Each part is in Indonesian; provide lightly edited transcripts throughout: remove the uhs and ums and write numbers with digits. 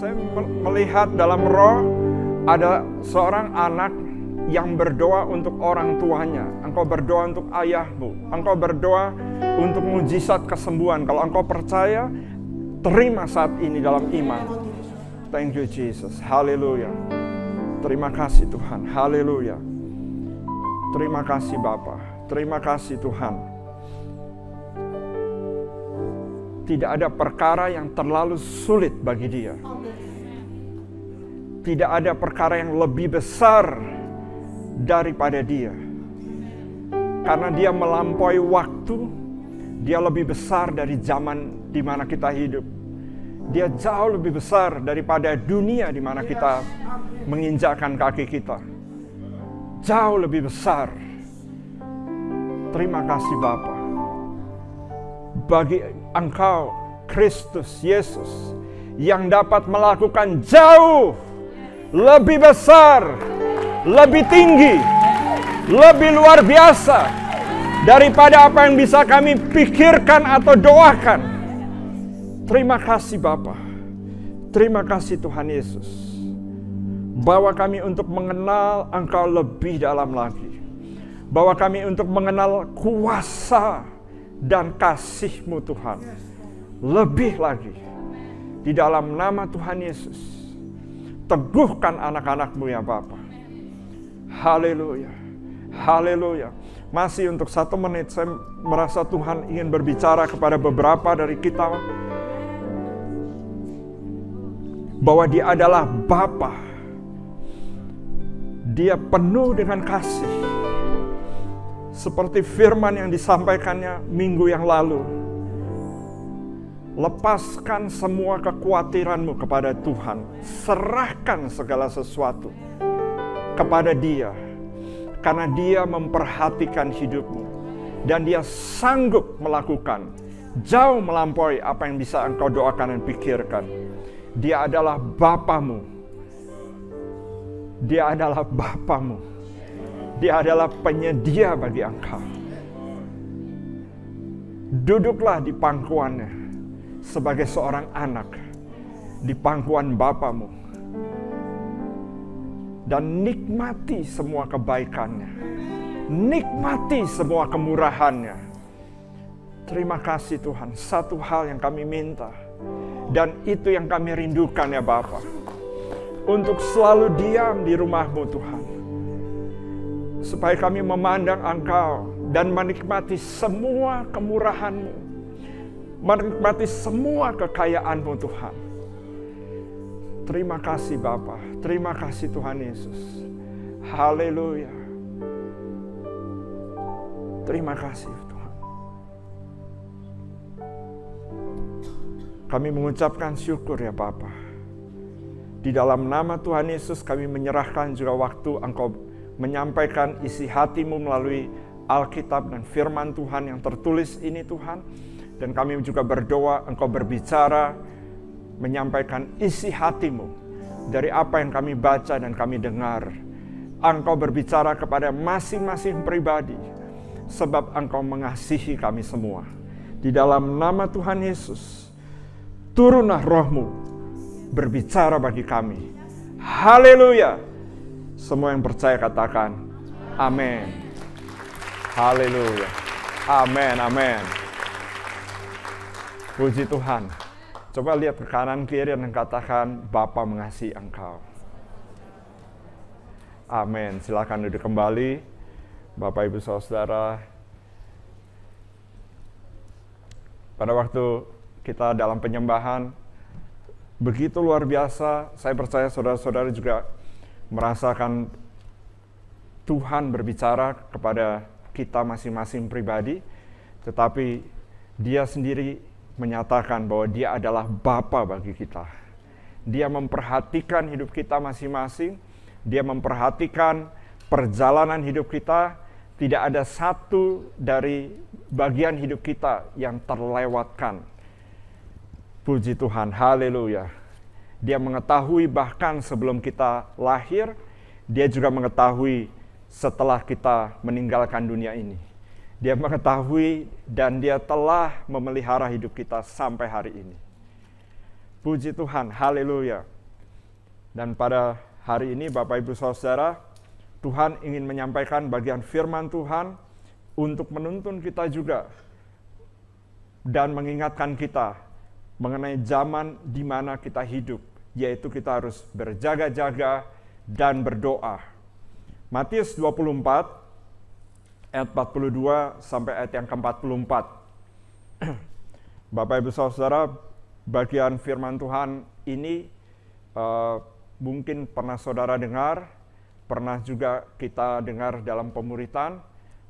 Saya melihat dalam roh ada seorang anak yang berdoa untuk orang tuanya. Engkau berdoa untuk ayahmu. Engkau berdoa untuk mujizat kesembuhan. Kalau engkau percaya, terima saat ini dalam iman. Thank you Jesus. Haleluya. Terima kasih Tuhan. Haleluya. Terima kasih Bapa. Terima kasih Tuhan. Tidak ada perkara yang terlalu sulit bagi Dia. Tidak ada perkara yang lebih besar daripada Dia. Karena Dia melampaui waktu, Dia lebih besar dari zaman di mana kita hidup. Dia jauh lebih besar daripada dunia di mana kita menginjakkan kaki kita. Jauh lebih besar. Terima kasih Bapa. Bagi Engkau, Kristus Yesus, yang dapat melakukan jauh lebih besar, lebih tinggi, lebih luar biasa daripada apa yang bisa kami pikirkan atau doakan. Terima kasih Bapa. Terima kasih Tuhan Yesus. Bawa kami untuk mengenal Engkau lebih dalam lagi. Bawa kami untuk mengenal kuasa dan kasih-Mu Tuhan. Lebih lagi. Di dalam nama Tuhan Yesus. Teguhkan anak-anak-Mu ya Bapa. Haleluya. Haleluya. Masih untuk 1 menit saya merasa Tuhan ingin berbicara kepada beberapa dari kita. Bahwa Dia adalah Bapa. Dia penuh dengan kasih. Seperti firman yang disampaikannya minggu yang lalu. Lepaskan semua kekhawatiranmu kepada Tuhan. Serahkan segala sesuatu kepada Dia. Karena Dia memperhatikan hidupmu. Dan Dia sanggup melakukan. Jauh melampaui apa yang bisa engkau doakan dan pikirkan. Dia adalah Bapamu. Dia adalah Bapamu. Dia adalah penyedia bagi engkau. Duduklah di pangkuannya sebagai seorang anak di pangkuan Bapamu. Dan nikmati semua kebaikannya. Nikmati semua kemurahannya. Terima kasih Tuhan. Satu hal yang kami minta. Dan itu yang kami rindukan ya Bapa. Untuk selalu diam di rumah-Mu Tuhan. Supaya kami memandang Engkau dan menikmati semua kemurahan-Mu. Menikmati semua kekayaan-Mu Tuhan. Terima kasih Bapa. Terima kasih Tuhan Yesus. Haleluya. Terima kasih Tuhan. Kami mengucapkan syukur ya Bapa. Di dalam nama Tuhan Yesus kami menyerahkan juga waktu Engkau menyampaikan isi hati-Mu melalui Alkitab dan firman Tuhan yang tertulis ini Tuhan. Dan kami juga berdoa Engkau berbicara, menyampaikan isi hati-Mu dari apa yang kami baca dan kami dengar. Engkau berbicara kepada masing-masing pribadi, sebab Engkau mengasihi kami semua. Di dalam nama Tuhan Yesus, turunlah Roh-Mu, berbicara bagi kami. Haleluya. Semua yang percaya katakan, amin. Haleluya. Amin, amin. Puji Tuhan. Coba lihat ke kanan kiri dan katakan, Bapa mengasihi engkau. Amin. Silakan duduk kembali. Bapak Ibu Saudara. Pada waktu kita dalam penyembahan, begitu luar biasa. Saya percaya saudara-saudara juga merasakan Tuhan berbicara kepada kita masing-masing pribadi. Tetapi Dia sendiri menyatakan bahwa Dia adalah Bapa bagi kita. Dia memperhatikan hidup kita masing-masing. Dia memperhatikan perjalanan hidup kita. Tidak ada satu dari bagian hidup kita yang terlewatkan. Puji Tuhan, haleluya. Dia mengetahui bahkan sebelum kita lahir. Dia juga mengetahui setelah kita meninggalkan dunia ini. Dia mengetahui dan Dia telah memelihara hidup kita sampai hari ini. Puji Tuhan, haleluya. Dan pada hari ini Bapak Ibu Saudara, Tuhan ingin menyampaikan bagian firman Tuhan untuk menuntun kita juga dan mengingatkan kita mengenai zaman di mana kita hidup, yaitu kita harus berjaga-jaga dan berdoa. Matius 24 ayat 42 sampai ayat yang ke-44. Bapak Ibu Saudara, bagian firman Tuhan ini mungkin pernah saudara dengar, pernah juga kita dengar dalam pemuritan,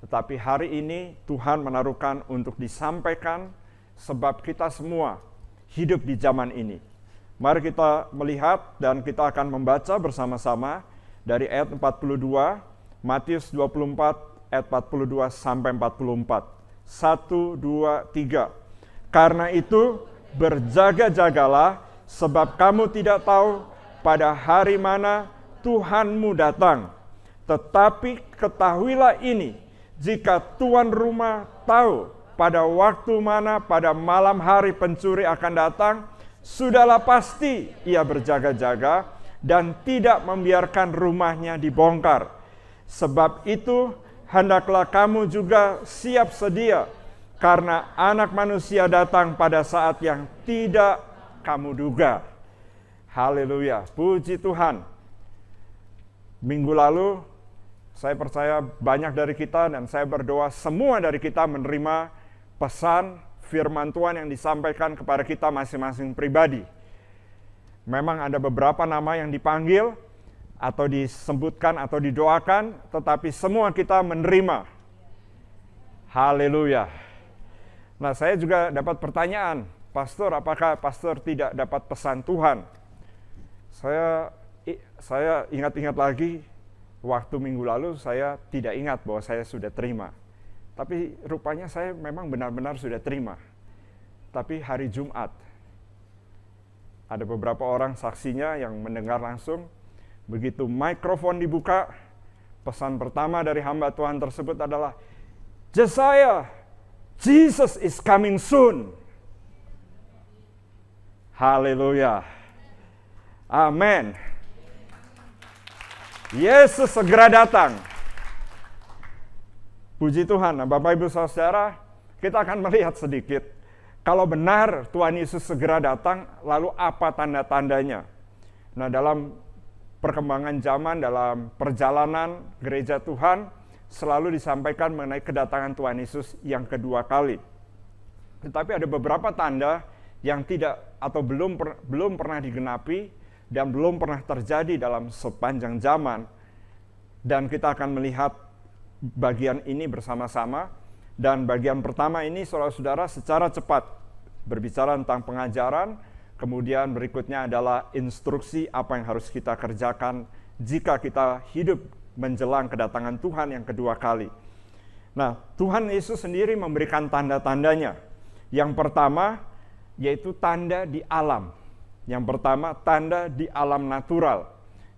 tetapi hari ini Tuhan menaruhkan untuk disampaikan sebab kita semua hidup di zaman ini. Mari kita melihat dan kita akan membaca bersama-sama dari ayat 42, Matius 24 ayat 42 sampai 44. 1, 2, 3. Karena itu berjaga-jagalah, sebab kamu tidak tahu pada hari mana Tuhanmu datang. Tetapi ketahuilah ini, jika tuan rumah tahu pada waktu mana pada malam hari pencuri akan datang, sudahlah pasti ia berjaga-jaga dan tidak membiarkan rumahnya dibongkar. Sebab itu, hendaklah kamu juga siap sedia, karena Anak Manusia datang pada saat yang tidak kamu duga. Haleluya, puji Tuhan. Minggu lalu, saya percaya banyak dari kita dan saya berdoa semua dari kita menerima pesan firman Tuhan yang disampaikan kepada kita masing-masing pribadi. Memang ada beberapa nama yang dipanggil atau disebutkan atau didoakan, tetapi semua kita menerima. Haleluya. Nah, saya juga dapat pertanyaan, Pastor, apakah Pastor tidak dapat pesan Tuhan? Saya ingat-ingat lagi, waktu minggu lalu saya tidak ingat bahwa saya sudah terima. Tapi rupanya saya memang benar-benar sudah terima. Tapi hari Jumat, ada beberapa orang saksinya yang mendengar langsung, begitu mikrofon dibuka, pesan pertama dari hamba Tuhan tersebut adalah, Jesiah, Jesus is coming soon. Haleluya. Amin. Yesus segera datang. Puji Tuhan. Nah, Bapak Ibu Saudara, kita akan melihat sedikit. Kalau benar Tuhan Yesus segera datang, lalu apa tanda-tandanya? Nah, dalam perkembangan zaman, dalam perjalanan gereja Tuhan, selalu disampaikan mengenai kedatangan Tuhan Yesus yang kedua kali. Tetapi ada beberapa tanda yang tidak atau belum pernah digenapi dan belum pernah terjadi dalam sepanjang zaman. Dan kita akan melihat bagian ini bersama-sama. Dan bagian pertama ini, saudara-saudara, secara cepat berbicara tentang pengajaran. Kemudian berikutnya adalah instruksi apa yang harus kita kerjakan jika kita hidup menjelang kedatangan Tuhan yang kedua kali. Nah, Tuhan Yesus sendiri memberikan tanda-tandanya. Yang pertama, yaitu tanda di alam. Yang pertama, tanda di alam natural.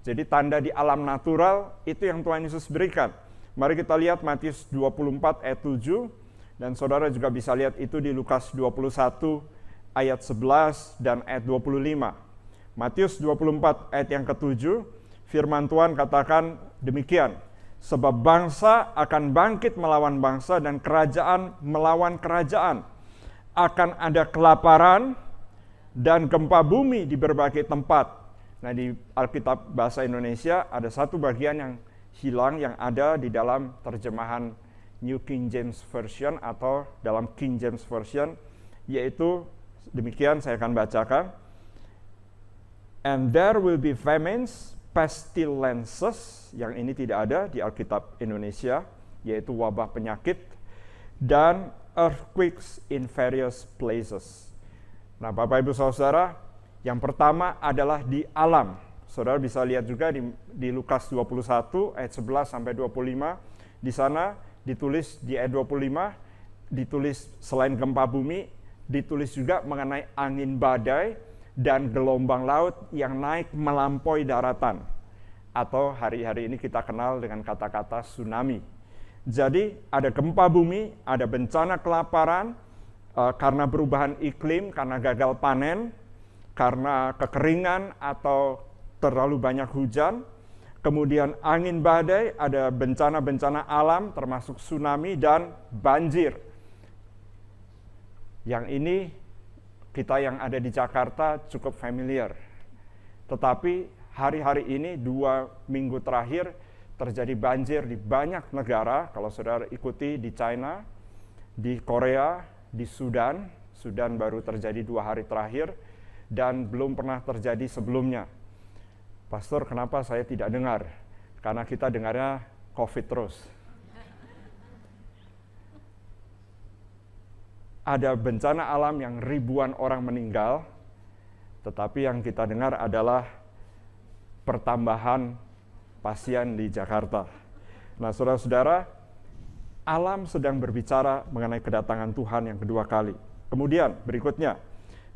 Jadi tanda di alam natural itu yang Tuhan Yesus berikan. Mari kita lihat Matius 24 ayat 7. Dan saudara juga bisa lihat itu di Lukas 21 ayat 11 dan ayat 25. Matius 24 ayat yang ke-7, firman Tuhan katakan demikian. Sebab bangsa akan bangkit melawan bangsa dan kerajaan melawan kerajaan. Akan ada kelaparan dan gempa bumi di berbagai tempat. Nah, di Alkitab Bahasa Indonesia ada satu bagian yang hilang yang ada di dalam terjemahan New King James Version atau dalam King James Version, yaitu demikian, saya akan bacakan. And there will be famines, pestilences, yang ini tidak ada di Alkitab Indonesia, yaitu wabah penyakit, dan earthquakes in various places. Nah, Bapak Ibu Saudara, yang pertama adalah di alam. Saudara bisa lihat juga di Lukas 21 ayat 11 sampai 25. Di sana ditulis di ayat 25, ditulis selain gempa bumi, ditulis juga mengenai angin badai dan gelombang laut yang naik melampaui daratan. Atau hari-hari ini kita kenal dengan kata-kata tsunami. Jadi ada gempa bumi, ada bencana kelaparan, karena perubahan iklim, karena gagal panen, karena kekeringan atau terlalu banyak hujan. Kemudian angin badai, ada bencana-bencana alam termasuk tsunami dan banjir. Yang ini kita yang ada di Jakarta cukup familiar. Tetapi hari-hari ini 2 minggu terakhir terjadi banjir di banyak negara. Kalau saudara ikuti di China, di Korea, di Sudan baru terjadi 2 hari terakhir dan belum pernah terjadi sebelumnya. Pastor, kenapa saya tidak dengar? Karena kita dengarnya COVID terus. Ada bencana alam yang ribuan orang meninggal, tetapi yang kita dengar adalah pertambahan pasien di Jakarta. Nah, saudara-saudara, alam sedang berbicara mengenai kedatangan Tuhan yang kedua kali. Kemudian berikutnya,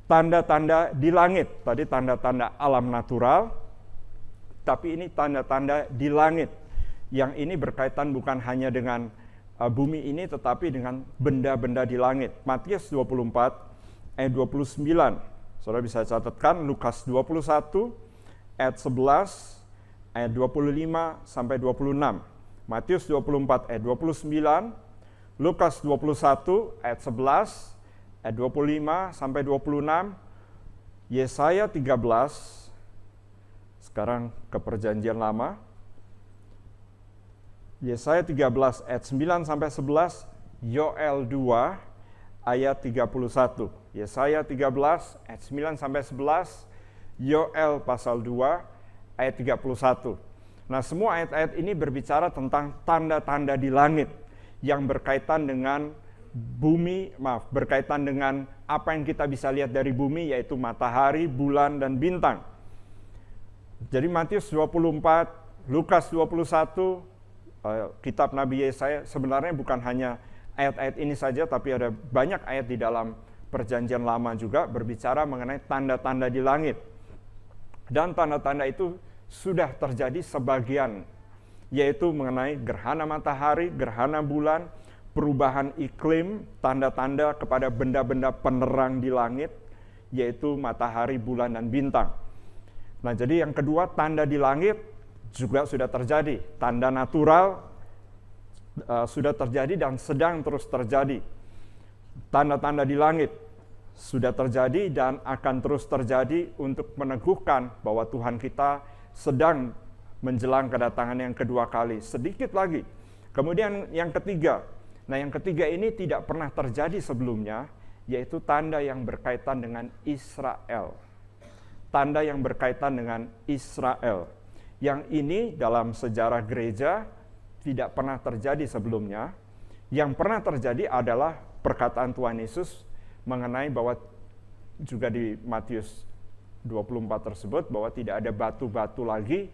tanda-tanda di langit. Tadi tanda-tanda alam natural, tapi ini tanda-tanda di langit. Yang ini berkaitan bukan hanya dengan bumi ini, tetapi dengan benda-benda di langit. Matius 24 ayat 29. Saudara bisa catatkan Lukas 21 ayat 11 ayat 25 sampai 26. Matius 24 ayat 29, Lukas 21 ayat 11 ayat 25 sampai 26, Yesaya 13. Sekarang ke Perjanjian Lama. Yesaya 13 ayat 9 sampai 11, Yoel 2 ayat 31. Yesaya 13 ayat 9 sampai 11, Yoel pasal 2 ayat 31. Nah, semua ayat-ayat ini berbicara tentang tanda-tanda di langit yang berkaitan dengan bumi, berkaitan dengan apa yang kita bisa lihat dari bumi, yaitu matahari, bulan, dan bintang. Jadi Matius 24, Lukas 21, kitab Nabi Yesaya sebenarnya bukan hanya ayat-ayat ini saja, tapi ada banyak ayat di dalam Perjanjian Lama juga berbicara mengenai tanda-tanda di langit. Dan tanda-tanda itu sudah terjadi sebagian, yaitu mengenai gerhana matahari, gerhana bulan, perubahan iklim, tanda-tanda kepada benda-benda penerang di langit, yaitu matahari, bulan, dan bintang. Nah, jadi yang kedua, tanda di langit juga sudah terjadi. Tanda natural sudah terjadi dan sedang terus terjadi. Tanda-tanda di langit sudah terjadi dan akan terus terjadi untuk meneguhkan bahwa Tuhan kita sedang menjelang kedatangan yang kedua kali. Sedikit lagi. Kemudian yang ketiga. Nah, yang ketiga ini tidak pernah terjadi sebelumnya, yaitu tanda yang berkaitan dengan Israel. Tanda yang berkaitan dengan Israel. Yang ini dalam sejarah gereja tidak pernah terjadi sebelumnya. Yang pernah terjadi adalah perkataan Tuhan Yesus mengenai bahwa juga di Matius 24 tersebut, bahwa tidak ada batu-batu lagi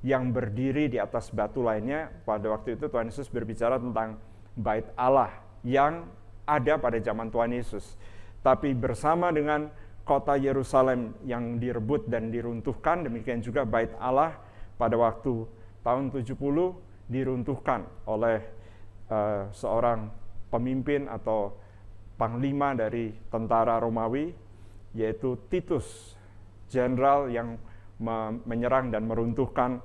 yang berdiri di atas batu lainnya. Pada waktu itu Tuhan Yesus berbicara tentang bait Allah yang ada pada zaman Tuhan Yesus. Tapi bersama dengan kota Yerusalem yang direbut dan diruntuhkan, demikian juga bait Allah pada waktu tahun 70 diruntuhkan oleh seorang pemimpin atau panglima dari tentara Romawi, yaitu Titus, jenderal yang menyerang dan meruntuhkan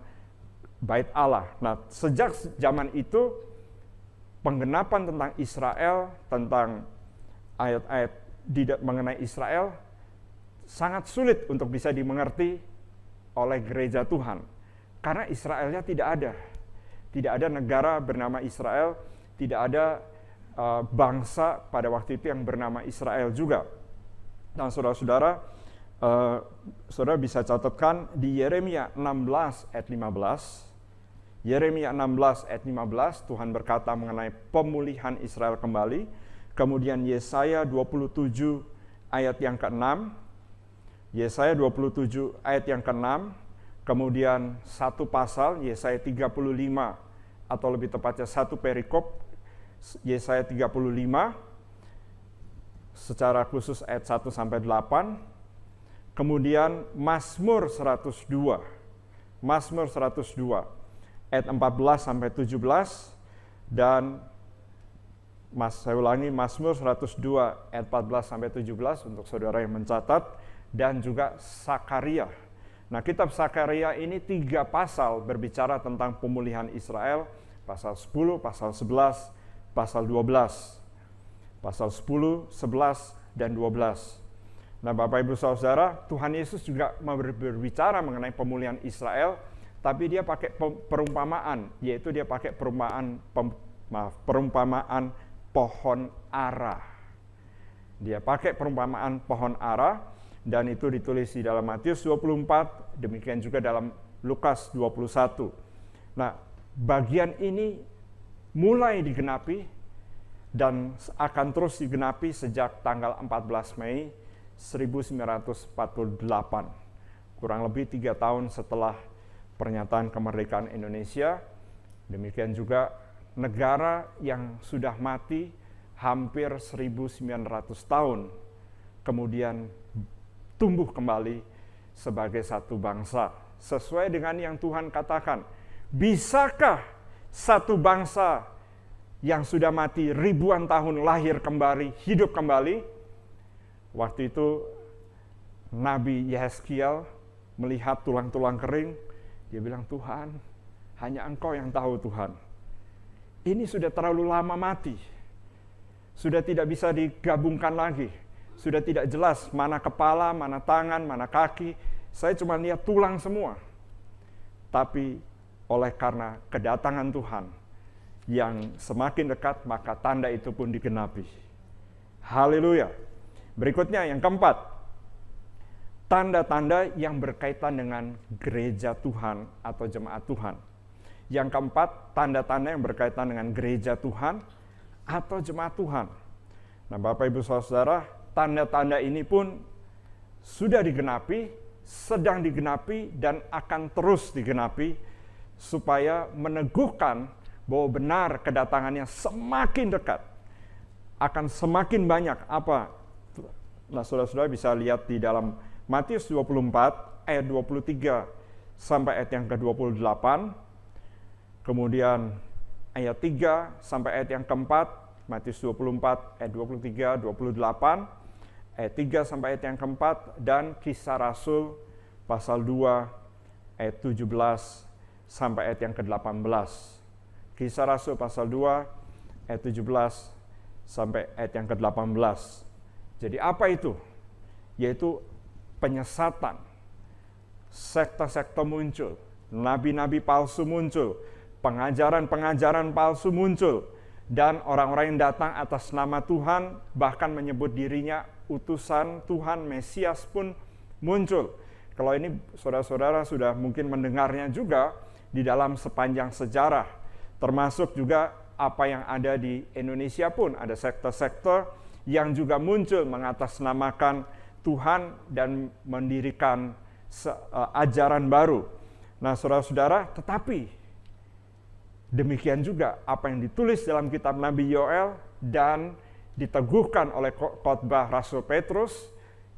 bait Allah. Nah, sejak zaman itu, penggenapan tentang Israel, tentang ayat-ayat mengenai Israel, sangat sulit untuk bisa dimengerti oleh gereja Tuhan. Karena Israelnya tidak ada. Tidak ada negara bernama Israel, tidak ada bangsa pada waktu itu yang bernama Israel juga. Dan saudara-saudara, saudara bisa catatkan di Yeremia 16 ayat 15. Yeremia 16 ayat 15, Tuhan berkata mengenai pemulihan Israel kembali. Kemudian Yesaya 27 ayat yang ke-6. Yesaya 27 ayat yang ke-6. Kemudian satu pasal, Yesaya 35, atau lebih tepatnya satu perikop, Yesaya 35, secara khusus ayat 1 sampai 8. Kemudian Mazmur 102, Mazmur 102, ayat 14 sampai 17, dan saya ulangi, Mazmur 102 ayat 14 sampai 17 untuk saudara yang mencatat, dan juga Sakaria. Nah, kitab Sakaria ini 3 pasal berbicara tentang pemulihan Israel, pasal 10, pasal 11, pasal 12. Pasal 10, 11, dan 12. Nah, Bapak Ibu Saudara, Tuhan Yesus juga berbicara mengenai pemulihan Israel, tapi dia pakai perumpamaan, yaitu dia pakai perumpamaan pohon ara. Dia pakai perumpamaan pohon ara, dan itu ditulis di dalam Matius 24, demikian juga dalam Lukas 21. Nah, bagian ini mulai digenapi dan akan terus digenapi sejak tanggal 14 Mei 1948. Kurang lebih 3 tahun setelah pernyataan kemerdekaan Indonesia. Demikian juga negara yang sudah mati hampir 1900 tahun, kemudian tumbuh kembali sebagai satu bangsa. Sesuai dengan yang Tuhan katakan, bisakah satu bangsa yang sudah mati ribuan tahun lahir kembali, hidup kembali? Waktu itu Nabi Yeskiel melihat tulang-tulang kering, dia bilang, Tuhan, hanya Engkau yang tahu Tuhan. Ini sudah terlalu lama mati. Sudah tidak bisa digabungkan lagi. Sudah tidak jelas mana kepala, mana tangan, mana kaki. Saya cuma lihat tulang semua. Tapi oleh karena kedatangan Tuhan yang semakin dekat, maka tanda itu pun digenapi. Haleluya. Berikutnya yang keempat, tanda-tanda yang berkaitan dengan gereja Tuhan atau jemaat Tuhan. Yang keempat, tanda-tanda yang berkaitan dengan gereja Tuhan atau jemaat Tuhan. Nah, Bapak Ibu Saudara, tanda-tanda ini pun sudah digenapi, sedang digenapi, dan akan terus digenapi supaya meneguhkan bahwa benar kedatangannya semakin dekat. Akan semakin banyak apa? Nah, saudara-saudara bisa lihat di dalam Matius 24 ayat 23 sampai ayat yang ke-28. Kemudian ayat 3 sampai ayat yang keempat, Matius 24 ayat 23, 28, ayat 3 sampai ayat yang keempat, dan Kisah Rasul pasal 2 ayat 17 sampai ayat yang ke-18. Kisah Rasul pasal 2 ayat 17 sampai ayat yang ke-18. Jadi apa itu? Yaitu penyesatan, sekte-sekte muncul, nabi-nabi palsu muncul, pengajaran-pengajaran palsu muncul, dan orang-orang yang datang atas nama Tuhan, bahkan menyebut dirinya utusan Tuhan, Mesias pun muncul. Kalau ini saudara-saudara sudah mungkin mendengarnya juga di dalam sepanjang sejarah, termasuk juga apa yang ada di Indonesia pun, ada sekte-sekte yang juga muncul mengatasnamakan Tuhan dan mendirikan ajaran baru. Nah, saudara-saudara, tetapi demikian juga apa yang ditulis dalam kitab Nabi Yoel dan diteguhkan oleh khotbah Rasul Petrus,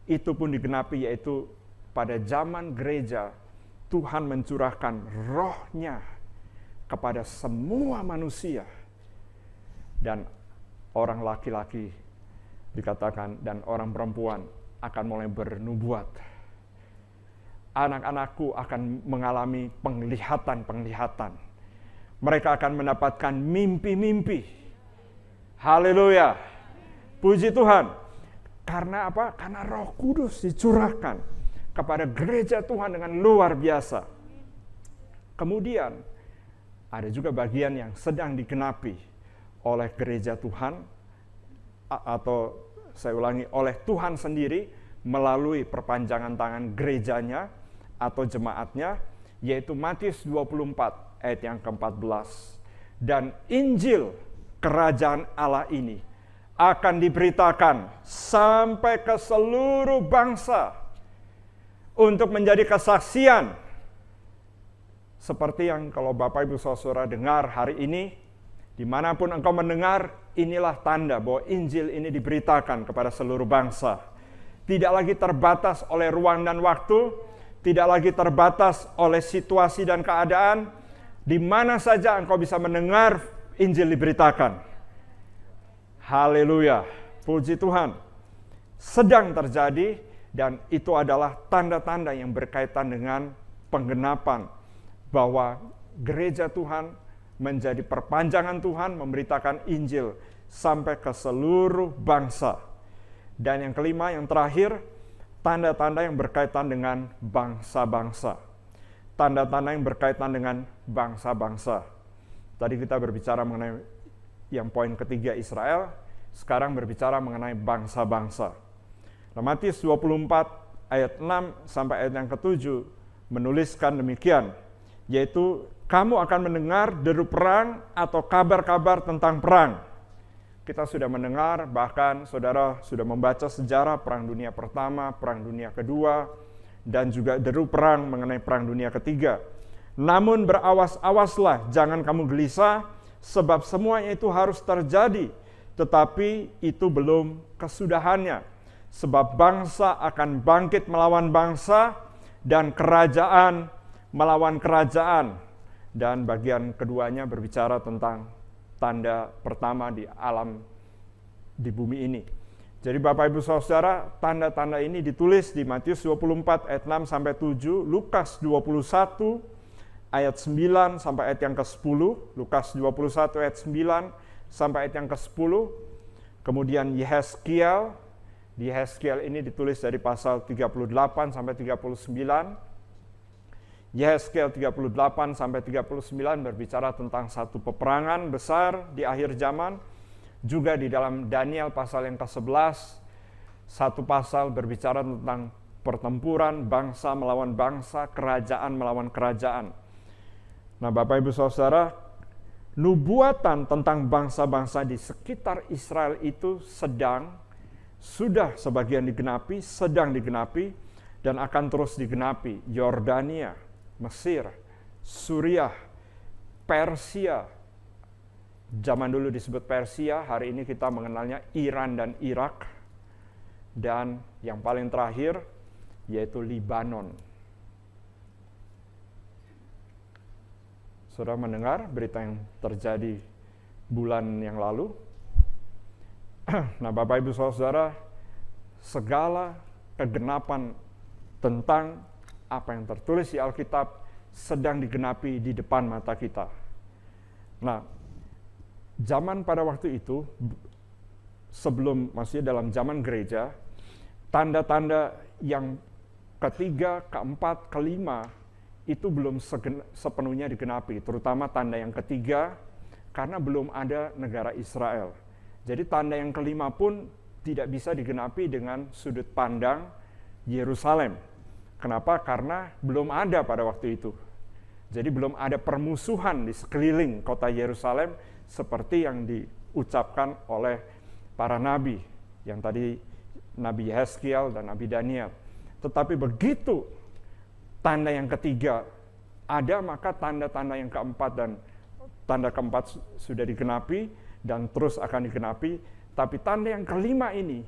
itu pun digenapi, yaitu pada zaman gereja Tuhan mencurahkan roh-Nya kepada semua manusia. Dan orang laki-laki dikatakan dan orang perempuan akan mulai bernubuat. Anak-anakku akan mengalami penglihatan-penglihatan. Mereka akan mendapatkan mimpi-mimpi. Haleluya. Puji Tuhan. Karena apa? Karena Roh Kudus dicurahkan kepada gereja Tuhan dengan luar biasa. Kemudian ada juga bagian yang sedang digenapi oleh gereja Tuhan, atau saya ulangi, oleh Tuhan sendiri melalui perpanjangan tangan gerejanya atau jemaatnya, yaitu Matius 24 ayat yang ke-14. Dan Injil kerajaan Allah ini akan diberitakan sampai ke seluruh bangsa untuk menjadi kesaksian. Seperti yang kalau Bapak Ibu Saudara dengar hari ini, dimanapun engkau mendengar, inilah tanda bahwa Injil ini diberitakan kepada seluruh bangsa. Tidak lagi terbatas oleh ruang dan waktu, tidak lagi terbatas oleh situasi dan keadaan. Di mana saja engkau bisa mendengar Injil diberitakan. Haleluya, puji Tuhan. Sedang terjadi Dan itu adalah tanda-tanda yang berkaitan dengan penggenapan bahwa gereja Tuhan menjadi perpanjangan Tuhan memberitakan Injil sampai ke seluruh bangsa. Dan yang kelima, yang terakhir, tanda-tanda yang berkaitan dengan bangsa-bangsa. Tanda-tanda yang berkaitan dengan bangsa-bangsa. Tadi kita berbicara mengenai yang poin ketiga Israel, sekarang berbicara mengenai bangsa-bangsa. Nah, Matius 24 ayat 6 sampai ayat yang ke-7 menuliskan demikian, yaitu kamu akan mendengar deru perang atau kabar-kabar tentang perang. Kita sudah mendengar, bahkan saudara sudah membaca sejarah Perang Dunia Pertama, Perang Dunia Kedua, dan juga deru perang mengenai Perang Dunia Ketiga. Namun berawas-awaslah, jangan kamu gelisah, sebab semuanya itu harus terjadi, tetapi itu belum kesudahannya. Sebab bangsa akan bangkit melawan bangsa, dan kerajaan melawan kerajaan. Dan bagian keduanya berbicara tentang tanda pertama di alam di bumi ini. Jadi Bapak Ibu Saudara, tanda-tanda ini ditulis di Matius 24 ayat 6 sampai 7, Lukas 21 ayat 9 sampai ayat yang ke-10, Lukas 21 ayat 9 sampai ayat yang ke-10. Kemudian Yehezkiel, di Yehezkiel ini ditulis dari pasal 38 sampai 39. Yehezkiel 38 sampai 39 berbicara tentang satu peperangan besar di akhir zaman. Juga di dalam Daniel pasal yang ke-11, satu pasal berbicara tentang pertempuran bangsa melawan bangsa, kerajaan melawan kerajaan. Nah, Bapak Ibu Saudara, nubuatan tentang bangsa-bangsa di sekitar Israel itu sudah sebagian digenapi, sedang digenapi, dan akan terus digenapi. Yordania, Mesir, Suriah, Persia. Zaman dulu disebut Persia, hari ini kita mengenalnya Iran dan Irak. Dan yang paling terakhir yaitu Libanon. Saudara mendengar berita yang terjadi bulan yang lalu? Nah, Bapak Ibu Saudara, segala kegenapan tentang apa yang tertulis di Alkitab sedang digenapi di depan mata kita. Nah, zaman pada waktu itu, maksudnya dalam zaman gereja, tanda-tanda yang ketiga, keempat, kelima, itu belum sepenuhnya digenapi, terutama tanda yang ketiga, karena belum ada negara Israel. Jadi tanda yang kelima pun tidak bisa digenapi dengan sudut pandang Yerusalem. Kenapa? Karena belum ada pada waktu itu. Jadi belum ada permusuhan di sekeliling kota Yerusalem seperti yang diucapkan oleh para nabi, yang tadi Nabi Yehezkiel dan Nabi Daniel. Tetapi begitu tanda yang ketiga ada, maka tanda-tanda yang keempat dan tanda keempat sudah digenapi, dan terus akan digenapi, tapi tanda yang kelima ini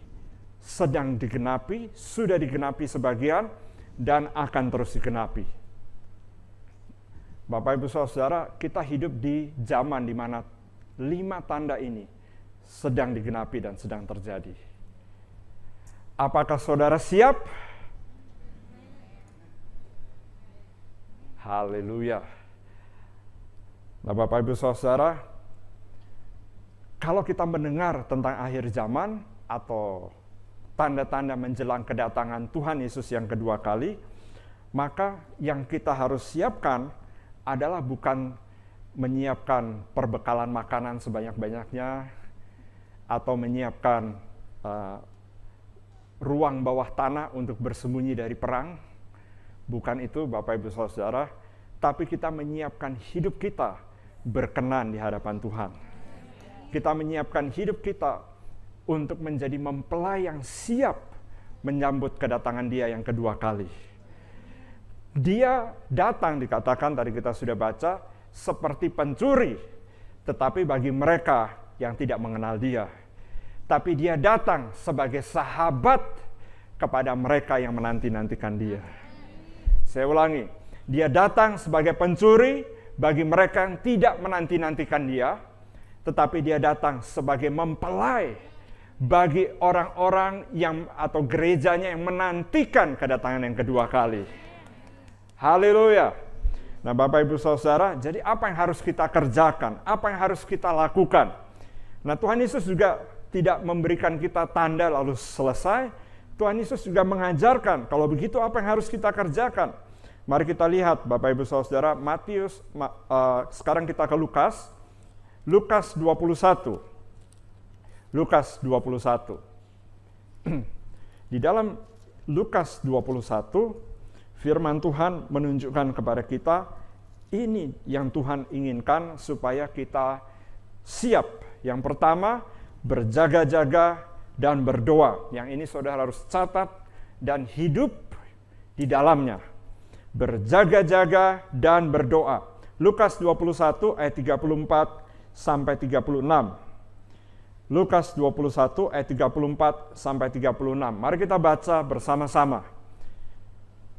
sedang digenapi, sudah digenapi sebagian, dan akan terus digenapi. Bapak Ibu Saudara, kita hidup di zaman di mana 5 tanda ini sedang digenapi dan sedang terjadi. Apakah saudara siap? Haleluya. Nah, Bapak Ibu Saudara, kalau kita mendengar tentang akhir zaman atau tanda-tanda menjelang kedatangan Tuhan Yesus yang kedua kali, maka yang kita harus siapkan adalah bukan menyiapkan perbekalan makanan sebanyak-banyaknya atau menyiapkan ruang bawah tanah untuk bersembunyi dari perang. Bukan itu, Bapak Ibu Saudara, tapi kita menyiapkan hidup kita berkenan di hadapan Tuhan. Kita menyiapkan hidup kita untuk menjadi mempelai yang siap menyambut kedatangan Dia yang kedua kali. Dia datang, dikatakan tadi kita sudah baca, seperti pencuri, tetapi bagi mereka yang tidak mengenal Dia. Tapi Dia datang sebagai sahabat kepada mereka yang menanti-nantikan Dia. Saya ulangi, Dia datang sebagai pencuri bagi mereka yang tidak menanti-nantikan Dia, tetapi Dia datang sebagai mempelai bagi orang-orang yang atau gerejanya yang menantikan kedatangan yang kedua kali. Haleluya. Nah, Bapak Ibu Saudara, jadi apa yang harus kita kerjakan? Apa yang harus kita lakukan? Nah, Tuhan Yesus juga tidak memberikan kita tanda lalu selesai. Tuhan Yesus juga mengajarkan, kalau begitu apa yang harus kita kerjakan? Mari kita lihat Bapak Ibu Saudara, Matius, sekarang kita ke Lukas. Lukas 21. Lukas 21. Di dalam Lukas 21, firman Tuhan menunjukkan kepada kita, ini yang Tuhan inginkan supaya kita siap. Yang pertama, berjaga-jaga dan berdoa. Yang ini saudara harus catat dan hidup di dalamnya. Berjaga-jaga dan berdoa. Lukas 21 ayat 34 sampai 36. Lukas 21 ayat 34 sampai 36. Mari kita baca bersama-sama.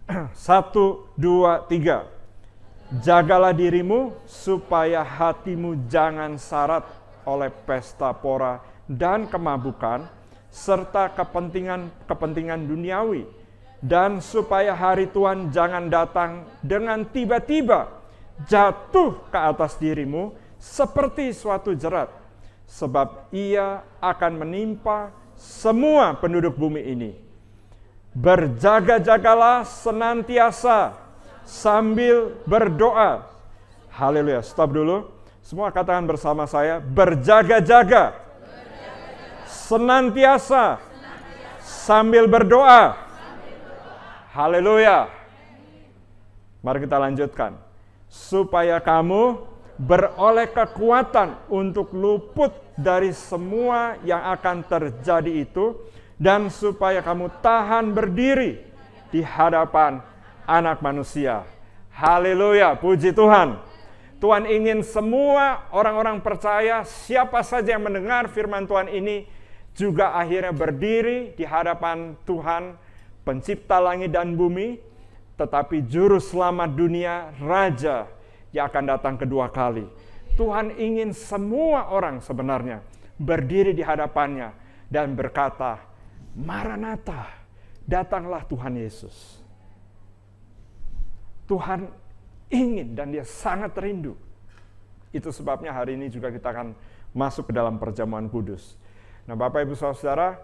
1, 2, 3. Jagalah dirimu supaya hatimu jangan syarat oleh pesta pora dan kemabukan serta kepentingan duniawi, dan supaya hari Tuhan jangan datang dengan tiba-tiba jatuh ke atas dirimu seperti suatu jerat, sebab ia akan menimpa semua penduduk bumi ini. Berjaga-jagalah senantiasa sambil berdoa. Haleluya, stop dulu. Semua katakan bersama saya, berjaga-jaga senantiasa sambil berdoa. Haleluya. Mari kita lanjutkan. Supaya kamu beroleh kekuatan untuk luput dari semua yang akan terjadi itu, dan supaya kamu tahan berdiri di hadapan Anak Manusia. Haleluya, puji Tuhan. Tuhan ingin semua orang-orang percaya, siapa saja yang mendengar firman Tuhan ini, juga akhirnya berdiri di hadapan Tuhan, pencipta langit dan bumi, tetapi juru selamat dunia, Raja yang akan datang kedua kali. Tuhan ingin semua orang sebenarnya berdiri di hadapannya dan berkata, Maranatha, datanglah Tuhan Yesus. Tuhan ingin dan dia sangat rindu. Itu sebabnya hari ini juga kita akan masuk ke dalam perjamuan kudus. Nah, Bapak Ibu Saudara,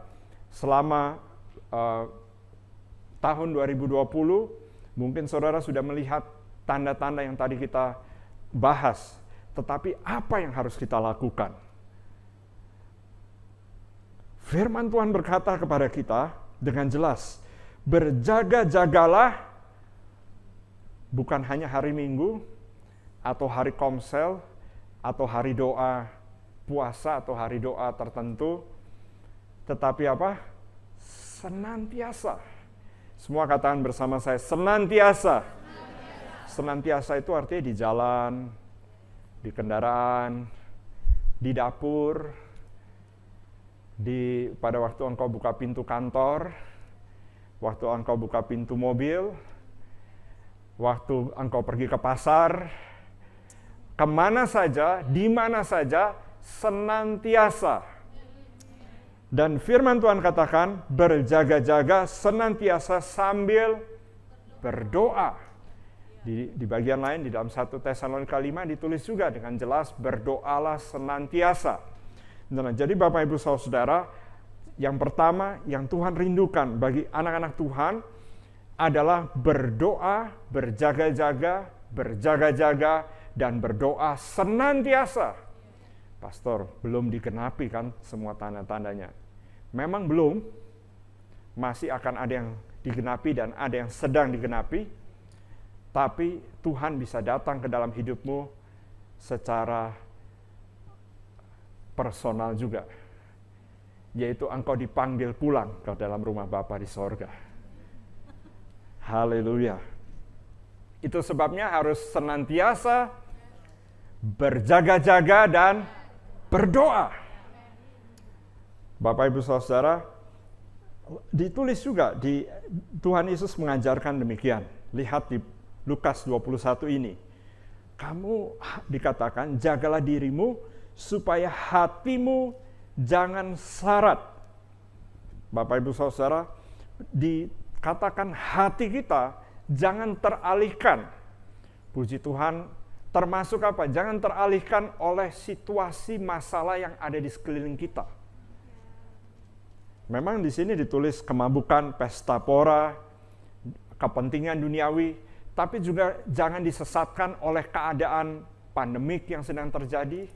selama tahun 2020, mungkin saudara sudah melihat tanda-tanda yang tadi kita bahas. Tetapi apa yang harus kita lakukan? Firman Tuhan berkata kepada kita dengan jelas, berjaga-jagalah, bukan hanya hari Minggu, atau hari Komsel, atau hari doa puasa, atau hari doa tertentu, tetapi apa? Senantiasa. Semua katakan bersama saya, senantiasa. Senantiasa itu artinya di jalan, di kendaraan, di dapur, pada waktu engkau buka pintu kantor, waktu engkau buka pintu mobil, waktu engkau pergi ke pasar, kemana saja, di mana saja, senantiasa. Dan firman Tuhan katakan, berjaga-jaga senantiasa sambil berdoa. Di bagian lain, di dalam 1 Tesalonika 5 ditulis juga dengan jelas, berdoalah senantiasa. Nah, jadi Bapak Ibu Saudara, yang pertama yang Tuhan rindukan bagi anak-anak Tuhan adalah berdoa, berjaga-jaga, dan berdoa senantiasa. Pastor, belum digenapi kan semua tanda-tandanya? Memang belum, masih akan ada yang digenapi dan ada yang sedang digenapi, tapi Tuhan bisa datang ke dalam hidupmu secara personal juga, yaitu engkau dipanggil pulang ke dalam rumah Bapa di sorga. Haleluya. Itu sebabnya harus senantiasa berjaga-jaga dan berdoa. Bapak Ibu Saudara, ditulis juga Tuhan Yesus mengajarkan demikian. Lihat di Lukas 21 ini. Kamu dikatakan, jagalah dirimu supaya hatimu jangan syarat Bapak Ibu Saudara, dikatakan hati kita jangan teralihkan. Puji Tuhan, termasuk apa? Jangan teralihkan oleh situasi masalah yang ada di sekeliling kita. Memang di sini ditulis kemabukan, pesta pora, kepentingan duniawi, tapi juga jangan disesatkan oleh keadaan pandemik yang sedang terjadi,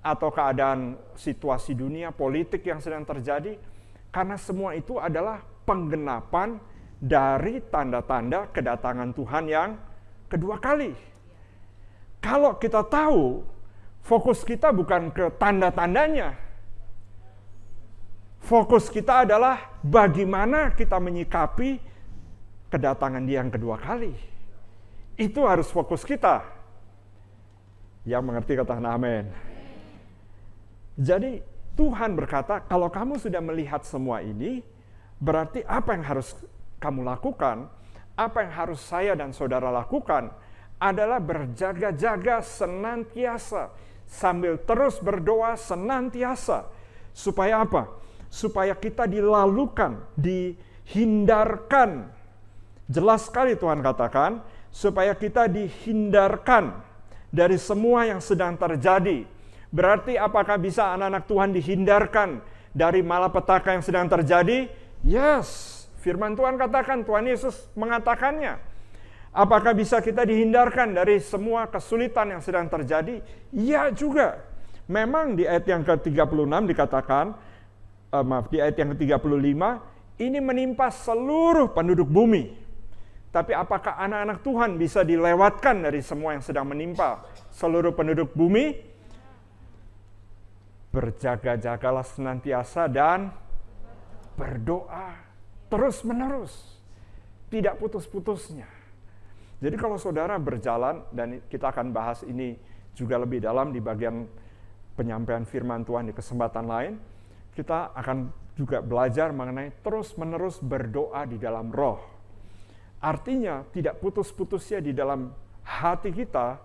atau keadaan situasi dunia, politik yang sedang terjadi, karena semua itu adalah penggenapan dari tanda-tanda kedatangan Tuhan yang kedua kali. Kalau kita tahu, fokus kita bukan ke tanda-tandanya. Fokus kita adalah bagaimana kita menyikapi kedatangan Dia yang kedua kali. Itu harus fokus kita. Yang mengerti katakan amin. Jadi Tuhan berkata, kalau kamu sudah melihat semua ini, berarti apa yang harus kamu lakukan, apa yang harus saya dan saudara lakukan, adalah berjaga-jaga senantiasa, sambil terus berdoa senantiasa. Supaya apa? Supaya kita dilalukan, dihindarkan. Jelas sekali Tuhan katakan, supaya kita dihindarkan dari semua yang sedang terjadi. Berarti apakah bisa anak-anak Tuhan dihindarkan dari malapetaka yang sedang terjadi? Yes, firman Tuhan katakan, Tuhan Yesus mengatakannya. Apakah bisa kita dihindarkan dari semua kesulitan yang sedang terjadi? Ya juga. Memang di ayat yang ke-36 dikatakan, di ayat yang ke-35, ini menimpa seluruh penduduk bumi. Tapi apakah anak-anak Tuhan bisa dilewatkan dari semua yang sedang menimpa seluruh penduduk bumi? Berjaga-jagalah senantiasa dan berdoa terus-menerus, tidak putus-putusnya. Jadi kalau saudara berjalan, dan kita akan bahas ini juga lebih dalam di bagian penyampaian firman Tuhan di kesempatan lain, kita akan juga belajar mengenai terus-menerus berdoa di dalam roh. Artinya tidak putus-putusnya di dalam hati kita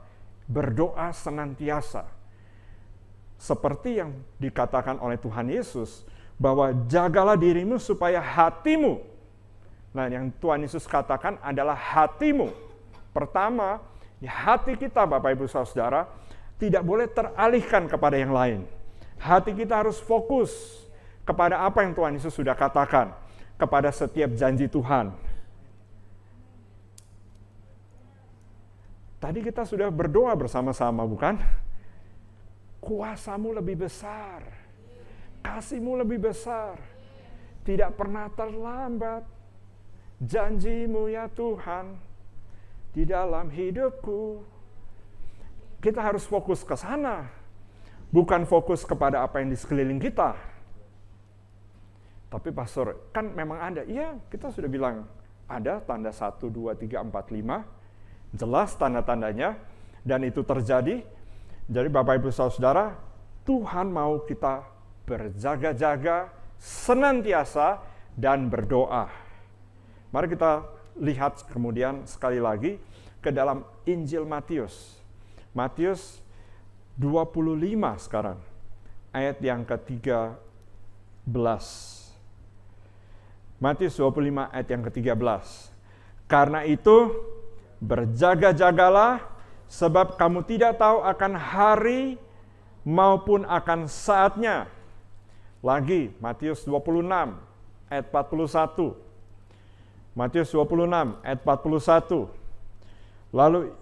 berdoa senantiasa. Seperti yang dikatakan oleh Tuhan Yesus, bahwa jagalah dirimu supaya hatimu. Nah, yang Tuhan Yesus katakan adalah hatimu. Pertama, hati kita Bapak Ibu Saudara tidak boleh teralihkan kepada yang lain. Hati kita harus fokus kepada apa yang Tuhan Yesus sudah katakan, kepada setiap janji Tuhan. Tadi kita sudah berdoa bersama-sama, bukan? Kuasamu lebih besar, kasih-Mu lebih besar, tidak pernah terlambat. Janji-Mu ya Tuhan di dalam hidupku. Kita harus fokus ke sana, bukan fokus kepada apa yang di sekeliling kita. Tapi pastor, kan memang ada. Iya, kita sudah bilang ada tanda 1, 2, 3, 4, 5. Jelas tanda-tandanya, dan itu terjadi. Jadi Bapak Ibu Saudara, Tuhan mau kita berjaga-jaga senantiasa dan berdoa. Mari kita lihat kemudian sekali lagi ke dalam Injil Matius. Matius 25 sekarang, ayat yang ke-13. Matius 25 ayat yang ke-13. Karena itu, berjaga-jagalah, sebab kamu tidak tahu akan hari maupun akan saatnya. Lagi, Matius 26 ayat 41. Matius 26 ayat 41. Lalu,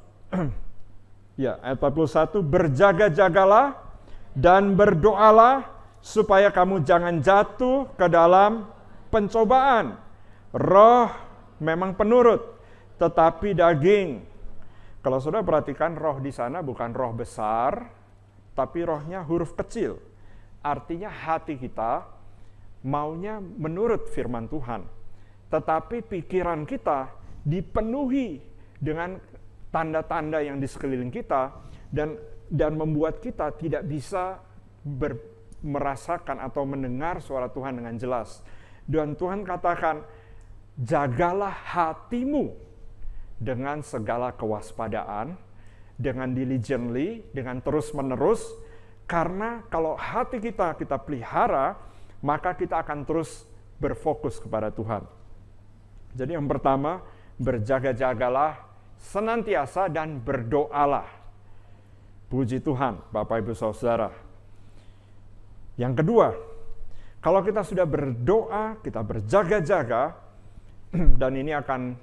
ya, ayat 41, berjaga-jagalah dan berdoalah supaya kamu jangan jatuh ke dalam pencobaan. Roh memang penurut, tetapi daging. Kalau saudara perhatikan, roh di sana bukan roh besar, tapi rohnya huruf kecil. Artinya hati kita maunya menurut firman Tuhan. Tetapi pikiran kita dipenuhi dengan tanda-tanda yang di sekeliling kita, dan membuat kita tidak bisa merasakan atau mendengar suara Tuhan dengan jelas. Dan Tuhan katakan, jagalah hatimu dengan segala kewaspadaan, dengan diligently, dengan terus-menerus, karena kalau hati kita pelihara, maka kita akan terus berfokus kepada Tuhan. Jadi yang pertama, berjaga-jagalah senantiasa dan berdoalah. Puji Tuhan, Bapak Ibu Saudara. Yang kedua, kalau kita sudah berdoa, kita berjaga-jaga, dan ini akan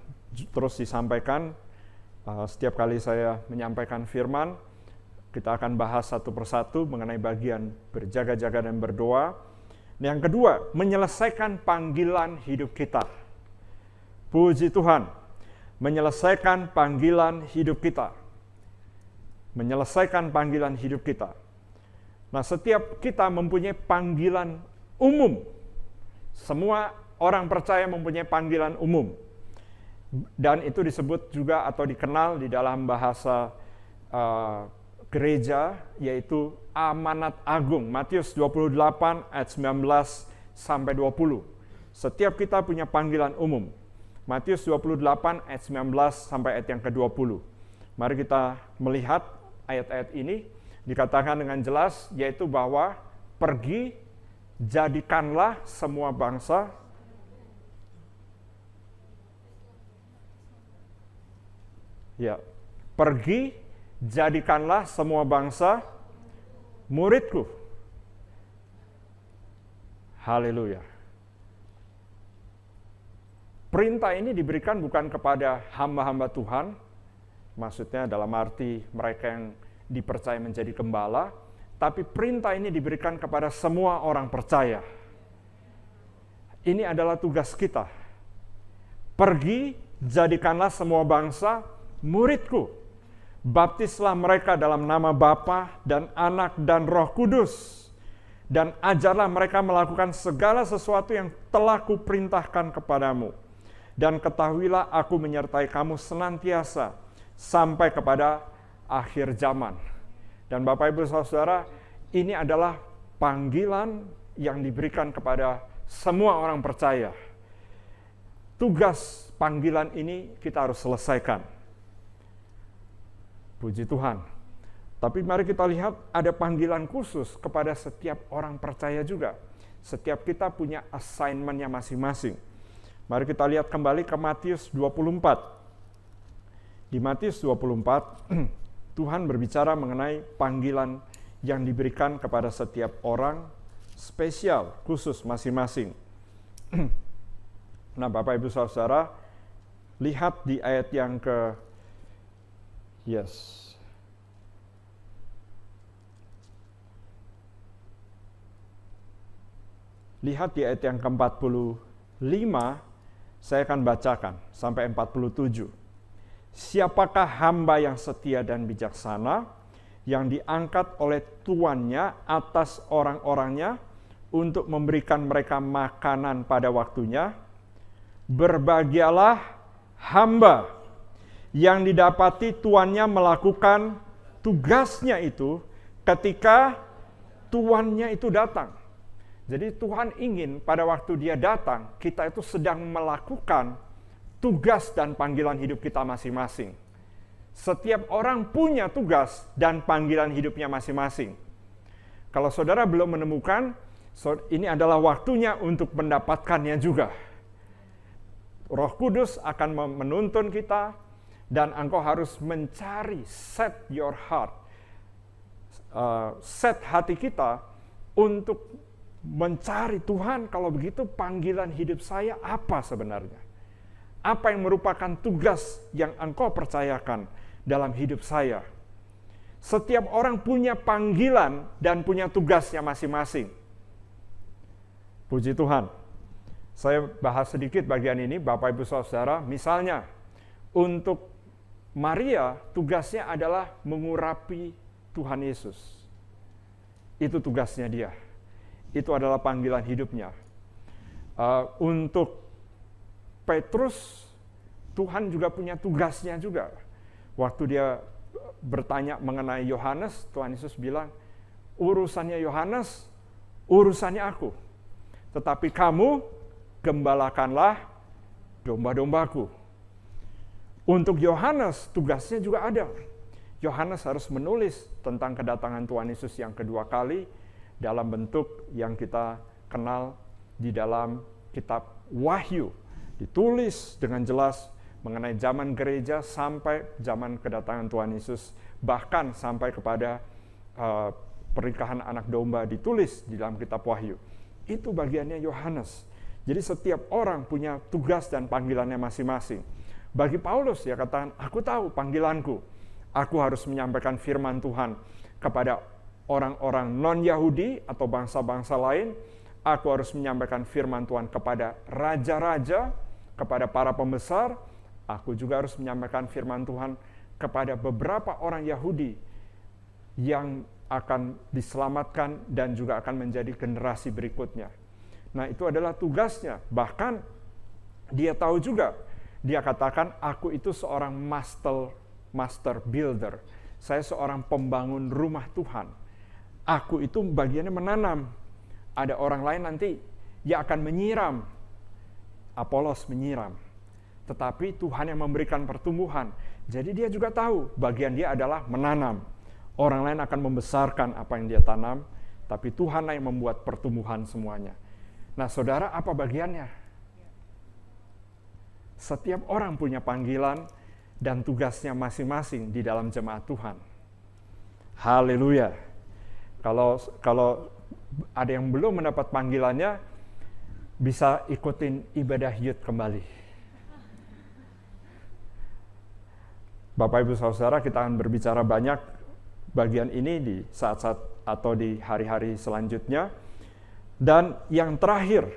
terus disampaikan setiap kali saya menyampaikan firman, kita akan bahas satu persatu mengenai bagian berjaga-jaga dan berdoa. Yang kedua, menyelesaikan panggilan hidup kita. Puji Tuhan, menyelesaikan panggilan hidup kita. Menyelesaikan panggilan hidup kita. Nah, setiap kita mempunyai panggilan umum. Semua orang percaya mempunyai panggilan umum. Dan itu disebut juga atau dikenal di dalam bahasa gereja, yaitu amanat agung. Matius 28 ayat 19 sampai 20. Setiap kita punya panggilan umum. Matius 28 ayat 19 sampai ayat yang ke-20. Mari kita melihat ayat-ayat ini, dikatakan dengan jelas, yaitu bahwa pergi, jadikanlah semua bangsa. Ya, pergi, jadikanlah semua bangsa muridku. Haleluya. Perintah ini diberikan bukan kepada hamba-hamba Tuhan, maksudnya dalam arti mereka yang dipercaya menjadi gembala, tapi perintah ini diberikan kepada semua orang percaya. Ini adalah tugas kita. Pergi, jadikanlah semua bangsa muridku. Baptislah mereka dalam nama Bapa dan Anak dan Roh Kudus. Dan ajarlah mereka melakukan segala sesuatu yang telah kuperintahkan kepadamu. Dan ketahuilah aku menyertai kamu senantiasa sampai kepada akhir zaman. Dan Bapak Ibu Saudara, ini adalah panggilan yang diberikan kepada semua orang percaya. Tugas panggilan ini kita harus selesaikan. Puji Tuhan. Tapi mari kita lihat ada panggilan khusus kepada setiap orang percaya juga. Setiap kita punya assignment-nya masing-masing. Mari kita lihat kembali ke Matius 24. Di Matius 24, Tuhan berbicara mengenai panggilan yang diberikan kepada setiap orang spesial, khusus masing-masing. Nah, Bapak Ibu Saudara, lihat di ayat yang Lihat di ayat yang ke-45, saya akan bacakan sampai 47. Siapakah hamba yang setia dan bijaksana, yang diangkat oleh tuannya atas orang-orangnya untuk memberikan mereka makanan pada waktunya? Berbahagialah hamba yang didapati tuannya melakukan tugasnya itu ketika tuannya itu datang. Jadi Tuhan ingin pada waktu dia datang, kita itu sedang melakukan tugas dan panggilan hidup kita masing-masing. Setiap orang punya tugas dan panggilan hidupnya masing-masing. Kalau saudara belum menemukan, ini adalah waktunya untuk mendapatkannya juga. Roh Kudus akan menuntun kita, dan engkau harus mencari, set your heart, set hati kita untuk mencari Tuhan, kalau begitu panggilan hidup saya apa sebenarnya? Apa yang merupakan tugas yang engkau percayakan dalam hidup saya? Setiap orang punya panggilan dan punya tugasnya masing-masing. Puji Tuhan. Saya bahas sedikit bagian ini, Bapak Ibu Saudara. Misalnya, untuk Maria, tugasnya adalah mengurapi Tuhan Yesus. Itu tugasnya dia. Itu adalah panggilan hidupnya. Untuk Petrus, Tuhan juga punya tugasnya juga. Waktu dia bertanya mengenai Yohanes, Tuhan Yesus bilang, urusannya Yohanes, urusannya aku. Tetapi kamu gembalakanlah domba-dombaku. Untuk Yohanes, tugasnya juga ada. Yohanes harus menulis tentang kedatangan Tuhan Yesus yang kedua kali, dalam bentuk yang kita kenal di dalam kitab Wahyu ditulis dengan jelas mengenai zaman gereja sampai zaman kedatangan Tuhan Yesus, bahkan sampai kepada pernikahan anak domba ditulis di dalam kitab Wahyu. Itu bagiannya Yohanes. Jadi setiap orang punya tugas dan panggilannya masing-masing. Bagi Paulus, dia katakan, aku tahu panggilanku. Aku harus menyampaikan firman Tuhan kepada orang-orang non-Yahudi atau bangsa-bangsa lain. Aku harus menyampaikan firman Tuhan kepada raja-raja, kepada para pembesar. Aku juga harus menyampaikan firman Tuhan kepada beberapa orang Yahudi yang akan diselamatkan dan juga akan menjadi generasi berikutnya. Nah, itu adalah tugasnya. Bahkan dia tahu juga, dia katakan, aku itu seorang master builder. Saya seorang pembangun rumah Tuhan. Aku itu bagiannya menanam. Ada orang lain nanti yang akan menyiram. Apolos menyiram. Tetapi Tuhan yang memberikan pertumbuhan. Jadi dia juga tahu bagian dia adalah menanam. Orang lain akan membesarkan apa yang dia tanam, tapi Tuhanlah yang membuat pertumbuhan semuanya. Nah, saudara, apa bagiannya? Setiap orang punya panggilan dan tugasnya masing-masing di dalam jemaat Tuhan. Haleluya. Kalau ada yang belum mendapat panggilannya, bisa ikutin ibadah youth kembali. Bapak, Ibu, Saudara, kita akan berbicara banyak bagian ini di saat-saat atau di hari-hari selanjutnya. Dan yang terakhir,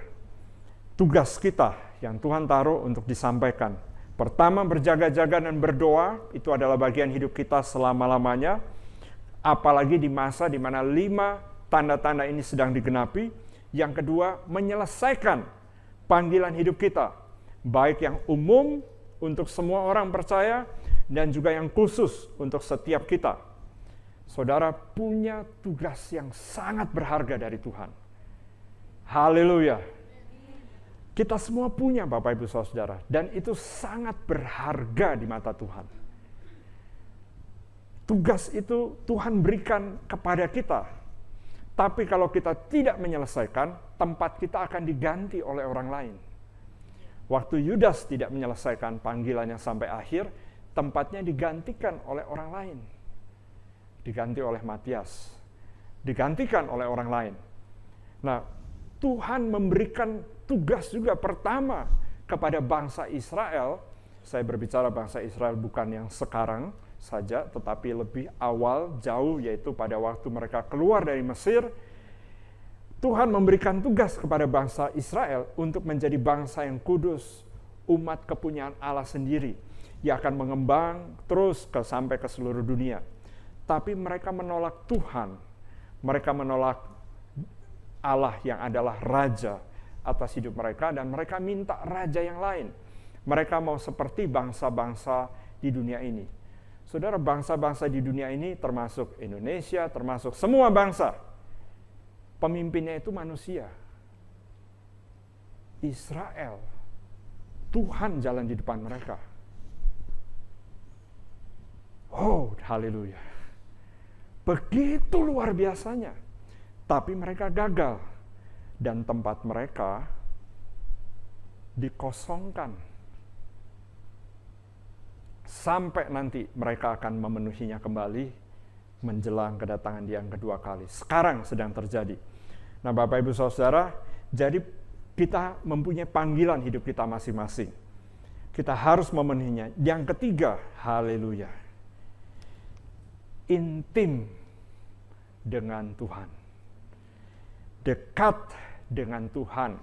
tugas kita yang Tuhan taruh untuk disampaikan. Pertama, berjaga-jaga dan berdoa, itu adalah bagian hidup kita selama-lamanya. Apalagi di masa di mana 5 tanda-tanda ini sedang digenapi. Yang kedua, menyelesaikan panggilan hidup kita. Baik yang umum untuk semua orang percaya, dan juga yang khusus untuk setiap kita. Saudara punya tugas yang sangat berharga dari Tuhan. Haleluya. Kita semua punya, Bapak, Ibu, Saudara, dan itu sangat berharga di mata Tuhan. Tugas itu Tuhan berikan kepada kita. Tapi kalau kita tidak menyelesaikan, tempat kita akan diganti oleh orang lain. Waktu Yudas tidak menyelesaikan panggilannya sampai akhir, tempatnya digantikan oleh orang lain. Diganti oleh Matias. Digantikan oleh orang lain. Nah, Tuhan memberikan tugas juga pertama kepada bangsa Israel. Saya berbicara bangsa Israel bukan yang sekarang saja, tetapi lebih awal, jauh, yaitu pada waktu mereka keluar dari Mesir. Tuhan memberikan tugas kepada bangsa Israel untuk menjadi bangsa yang kudus, umat kepunyaan Allah sendiri, yang akan mengembang terus sampai ke seluruh dunia. Tapi mereka menolak Tuhan. Mereka menolak Allah yang adalah Raja atas hidup mereka, dan mereka minta Raja yang lain. Mereka mau seperti bangsa-bangsa di dunia ini. Saudara, bangsa-bangsa di dunia ini termasuk Indonesia, termasuk semua bangsa. Pemimpinnya itu manusia. Israel, Tuhan jalan di depan mereka. Oh, haleluya. Begitu luar biasanya. Tapi mereka gagal. Dan tempat mereka dikosongkan. Sampai nanti mereka akan memenuhinya kembali menjelang kedatangan Dia yang kedua kali. Sekarang sedang terjadi. Nah, Bapak, Ibu, Saudara, jadi kita mempunyai panggilan hidup kita masing-masing. Kita harus memenuhinya. Yang ketiga, haleluya, intim dengan Tuhan. Dekat dengan Tuhan.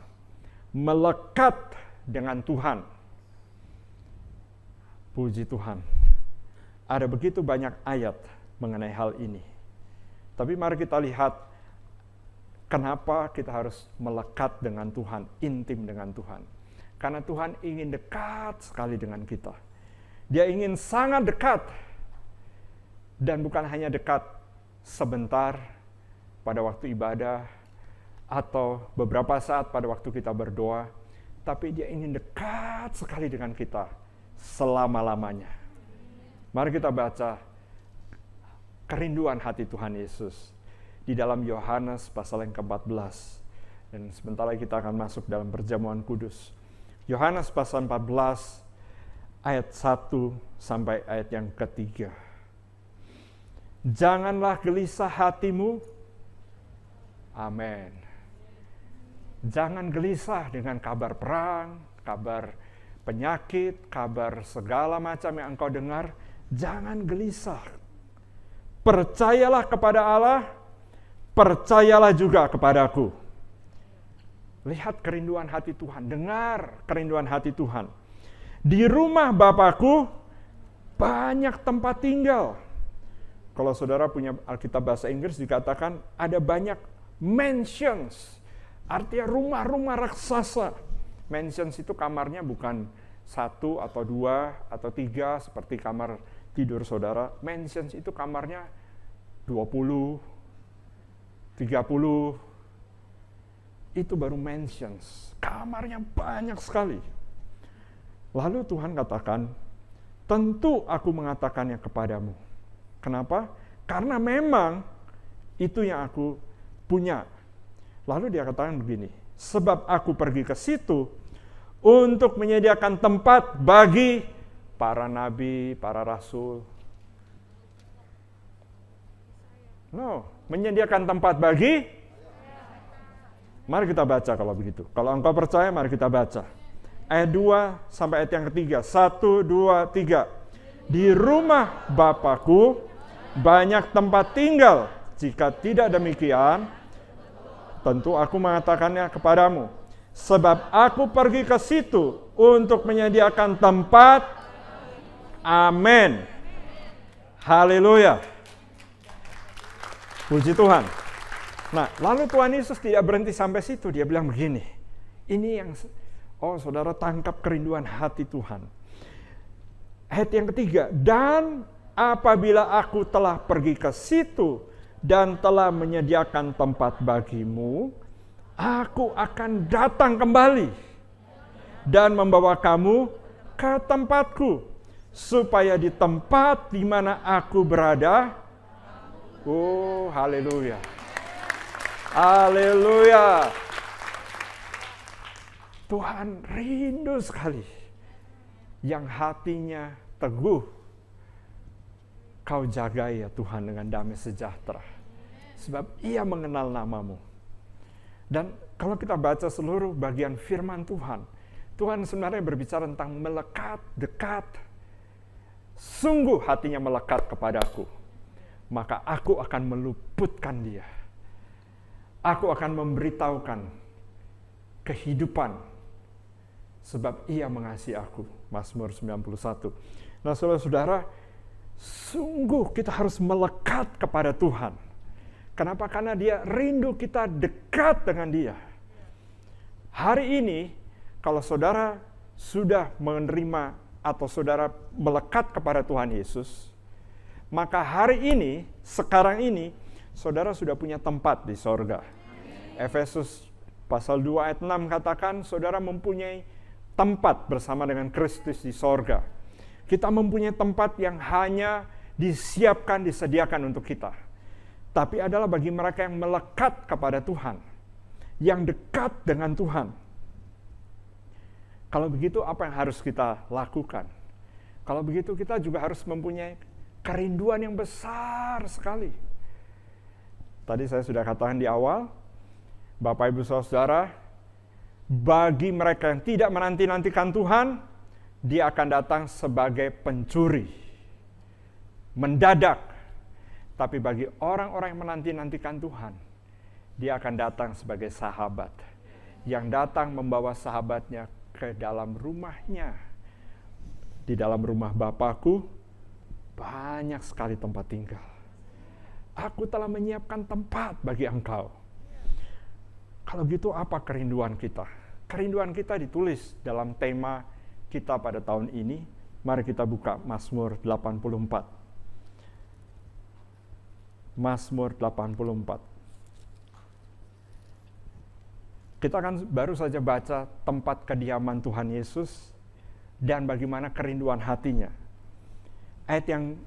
Melekat dengan Tuhan. Puji Tuhan. Ada begitu banyak ayat mengenai hal ini. Tapi mari kita lihat kenapa kita harus melekat dengan Tuhan, intim dengan Tuhan. Karena Tuhan ingin dekat sekali dengan kita. Dia ingin sangat dekat. Dan bukan hanya dekat sebentar pada waktu ibadah, atau beberapa saat pada waktu kita berdoa, tapi Dia ingin dekat sekali dengan kita selama-lamanya. Mari kita baca kerinduan hati Tuhan Yesus di dalam Yohanes pasal yang ke-14. Dan sebentar lagi kita akan masuk dalam perjamuan kudus. Yohanes pasal 14 ayat 1 sampai ayat yang ketiga. Janganlah gelisah hatimu. Amin. Jangan gelisah dengan kabar perang, kabar penyakit, kabar segala macam yang engkau dengar. Jangan gelisah. Percayalah kepada Allah, percayalah juga kepadaku. Lihat kerinduan hati Tuhan, dengar kerinduan hati Tuhan. Di rumah Bapakku banyak tempat tinggal. Kalau saudara punya Alkitab bahasa Inggris dikatakan ada banyak mansions. Artinya rumah-rumah raksasa. Mansions itu kamarnya bukan 1 atau 2 atau 3 seperti kamar tidur saudara. Mansions itu kamarnya 20, 30. Itu baru mansions. Kamarnya banyak sekali. Lalu Tuhan katakan, tentu aku mengatakannya kepadamu. Kenapa? Karena memang itu yang aku punya. Lalu dia katakan begini, sebab aku pergi ke situ untuk menyediakan tempat bagi para nabi, para rasul. Menyediakan tempat bagi. Mari kita baca kalau begitu. Kalau engkau percaya, mari kita baca. Ayat 2 sampai ayat yang ketiga. 1, 2, 3. Di rumah Bapakku banyak tempat tinggal. Jika tidak demikian, tentu aku mengatakannya kepadamu. Sebab aku pergi ke situ untuk menyediakan tempat. Amin. Haleluya. Puji Tuhan. Nah, lalu Tuhan Yesus tidak berhenti sampai situ. Dia bilang begini, ini yang, saudara tangkap kerinduan hati Tuhan. Ayat yang ketiga, dan apabila aku telah pergi ke situ dan telah menyediakan tempat bagimu, aku akan datang kembali dan membawa kamu ke tempatku, supaya di tempat di mana aku berada, haleluya. Haleluya. Tuhan rindu sekali yang hatinya teguh. Kau jaga ya Tuhan dengan damai sejahtera. Sebab Ia mengenal namamu. Dan kalau kita baca seluruh bagian firman Tuhan, Tuhan sebenarnya berbicara tentang melekat, dekat. Sungguh hatinya melekat kepadaku. Maka aku akan meluputkan dia. Aku akan memberitahukan kehidupan sebab Ia mengasihi aku. Mazmur 91. Nah, saudara-saudara, sungguh kita harus melekat kepada Tuhan. Kenapa? Karena Dia rindu kita dekat dengan Dia. Hari ini, kalau saudara sudah menerima atau saudara melekat kepada Tuhan Yesus, maka hari ini, sekarang ini, saudara sudah punya tempat di sorga. Efesus pasal 2 ayat 6 katakan, saudara mempunyai tempat bersama dengan Kristus di sorga. Kita mempunyai tempat yang hanya disiapkan, disediakan untuk kita. Tapi adalah bagi mereka yang melekat kepada Tuhan, yang dekat dengan Tuhan. Kalau begitu, apa yang harus kita lakukan? Kalau begitu, kita juga harus mempunyai kerinduan yang besar sekali. Tadi saya sudah katakan di awal, Bapak Ibu Saudara, bagi mereka yang tidak menanti-nantikan Tuhan, Dia akan datang sebagai pencuri, mendadak. Tapi bagi orang-orang yang menanti-nantikan Tuhan, Dia akan datang sebagai sahabat, yang datang membawa sahabatnya ke dalam rumahnya. Di dalam rumah Bapakku, banyak sekali tempat tinggal. Aku telah menyiapkan tempat bagi engkau. Kalau gitu apa kerinduan kita? Kerinduan kita ditulis dalam tema kita pada tahun ini. Mari kita buka Mazmur 84. Mazmur 84. Kita akan baru saja baca tempat kediaman Tuhan Yesus dan bagaimana kerinduan hatinya. Ayat yang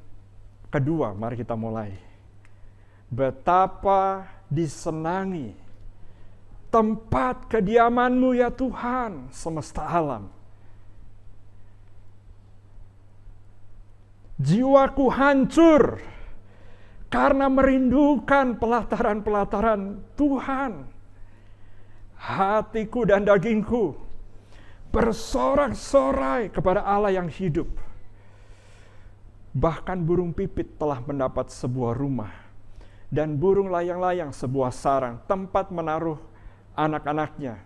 kedua, mari kita mulai. Betapa disenangi tempat kediaman-Mu ya Tuhan semesta alam. Jiwaku hancur karena merindukan pelataran-pelataran Tuhan. Hatiku dan dagingku bersorak-sorai kepada Allah yang hidup. Bahkan burung pipit telah mendapat sebuah rumah, dan burung layang-layang sebuah sarang, tempat menaruh anak-anaknya,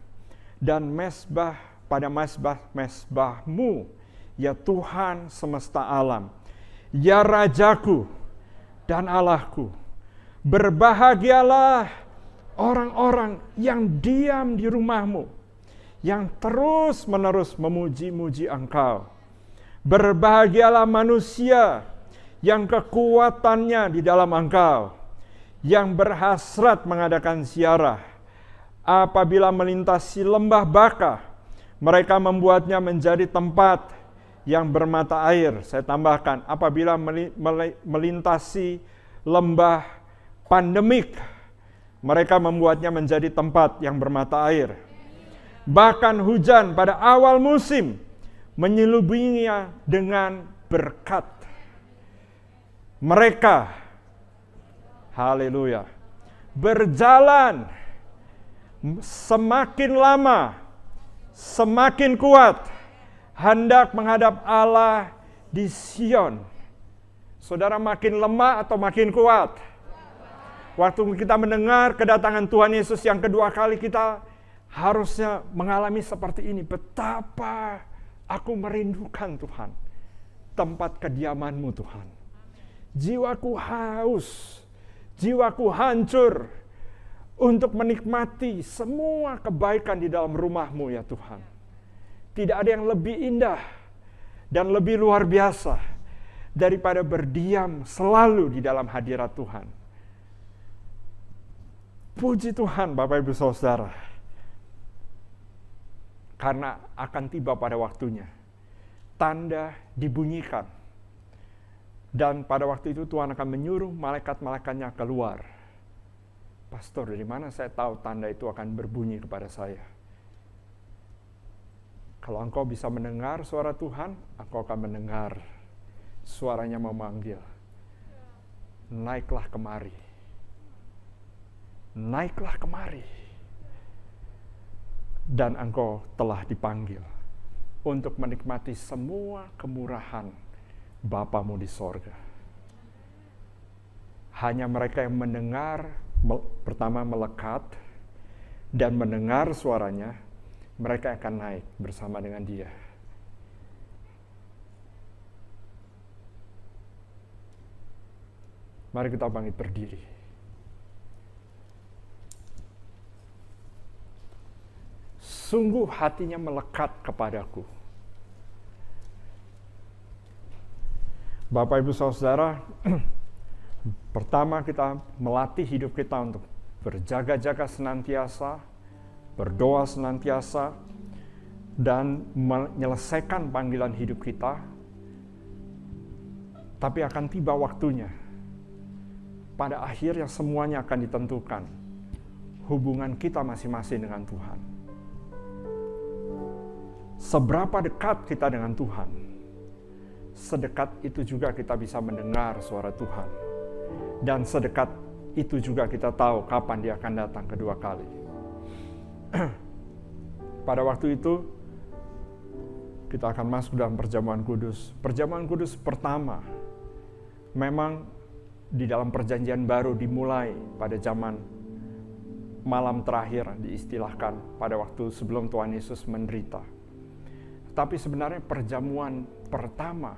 dan mezbah pada mezbah-mezbah-Mu, ya Tuhan semesta alam, ya Rajaku dan Allahku. Berbahagialah orang-orang yang diam di rumah-Mu, yang terus-menerus memuji-muji Engkau. Berbahagialah manusia yang kekuatannya di dalam Engkau, yang berhasrat mengadakan ziarah. Apabila melintasi lembah Baka, mereka membuatnya menjadi tempat yang bermata air. Saya tambahkan, apabila melintasi lembah pandemik, mereka membuatnya menjadi tempat yang bermata air. Bahkan hujan pada awal musim menyelubuhinya dengan berkat. Mereka, haleluya, berjalan semakin lama, semakin kuat, hendak menghadap Allah di Sion. Saudara, makin lemah atau makin kuat? Waktu kita mendengar kedatangan Tuhan Yesus yang kedua kali, kita harusnya mengalami seperti ini. Betapa aku merindukan Tuhan, tempat kediaman-Mu Tuhan. Jiwaku haus, jiwaku hancur untuk menikmati semua kebaikan di dalam rumah-Mu ya Tuhan. Tidak ada yang lebih indah dan lebih luar biasa daripada berdiam selalu di dalam hadirat Tuhan. Puji Tuhan Bapak Ibu Saudara, karena akan tiba pada waktunya, tanda dibunyikan. Dan pada waktu itu Tuhan akan menyuruh malaikat-malaikatnya keluar. Pastor, dari mana saya tahu tanda itu akan berbunyi kepada saya? Kalau engkau bisa mendengar suara Tuhan, engkau akan mendengar suaranya memanggil. Naiklah kemari. Naiklah kemari. Dan engkau telah dipanggil untuk menikmati semua kemurahan Bapamu di sorga. Hanya mereka yang mendengar, pertama melekat, dan mendengar suaranya, mereka akan naik bersama dengan Dia. Mari kita bangkit berdiri. Sungguh hatinya melekat kepadaku. Bapak Ibu Saudara, pertama kita melatih hidup kita untuk berjaga-jaga senantiasa, berdoa senantiasa, dan menyelesaikan panggilan hidup kita. Tapi akan tiba waktunya, pada akhirnya semuanya akan ditentukan hubungan kita masing-masing dengan Tuhan. Seberapa dekat kita dengan Tuhan, sedekat itu juga kita bisa mendengar suara Tuhan. Dan sedekat itu juga kita tahu kapan Dia akan datang kedua kali. Pada waktu itu, kita akan masuk dalam perjamuan kudus. Perjamuan kudus pertama, memang di dalam perjanjian baru dimulai pada zaman malam terakhir, diistilahkan pada waktu sebelum Tuhan Yesus menderita. Tapi sebenarnya perjamuan pertama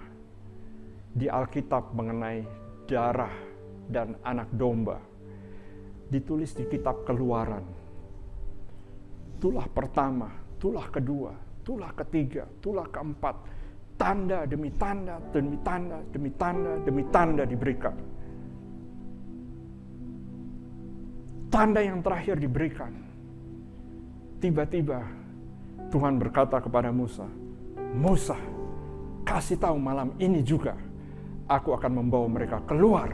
di Alkitab mengenai darah dan anak domba ditulis di kitab Keluaran. Tulah pertama, tulah kedua, tulah ketiga, tulah keempat, tanda demi tanda, demi tanda, demi tanda, demi tanda diberikan. Tanda yang terakhir diberikan. Tiba-tiba Tuhan berkata kepada Musa, Musa, kasih tahu malam ini juga, aku akan membawa mereka keluar.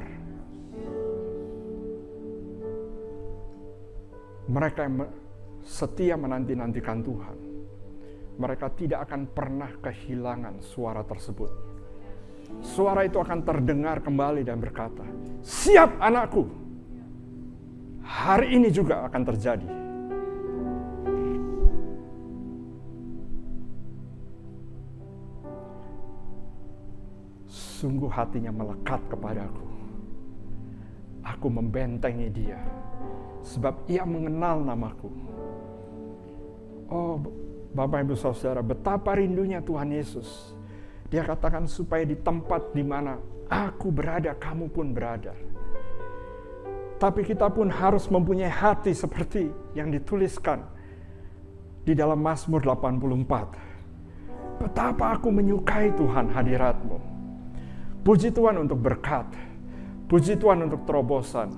Mereka yang setia menanti-nantikan Tuhan, mereka tidak akan pernah kehilangan suara tersebut. Suara itu akan terdengar kembali dan berkata, "Siap anakku." Hari ini juga akan terjadi. Sungguh hatinya melekat kepadaku. Aku membentengi dia, sebab ia mengenal namaku. Oh, Bapak Ibu Saudara, betapa rindunya Tuhan Yesus. Dia katakan supaya di tempat di mana aku berada, kamu pun berada. Tapi kita pun harus mempunyai hati seperti yang dituliskan di dalam Mazmur 84. Betapa aku menyukai Tuhan hadirat-Mu. Puji Tuhan untuk berkat. Puji Tuhan untuk terobosan.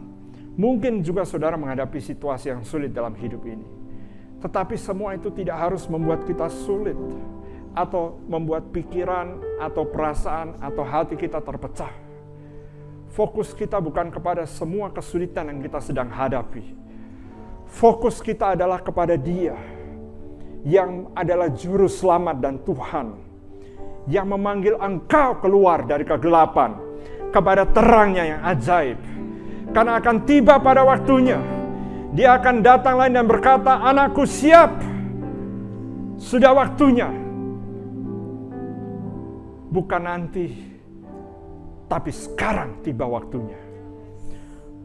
Mungkin juga saudara menghadapi situasi yang sulit dalam hidup ini. Tetapi semua itu tidak harus membuat kita sulit. Atau membuat pikiran, atau perasaan, atau hati kita terpecah. Fokus kita bukan kepada semua kesulitan yang kita sedang hadapi. Fokus kita adalah kepada Dia, yang adalah Juru Selamat dan Tuhan, yang memanggil engkau keluar dari kegelapan, kepada terangnya yang ajaib. Karena akan tiba pada waktunya, Dia akan datang lagi dan berkata, "Anakku siap, sudah waktunya." Bukan nanti, tapi sekarang tiba waktunya.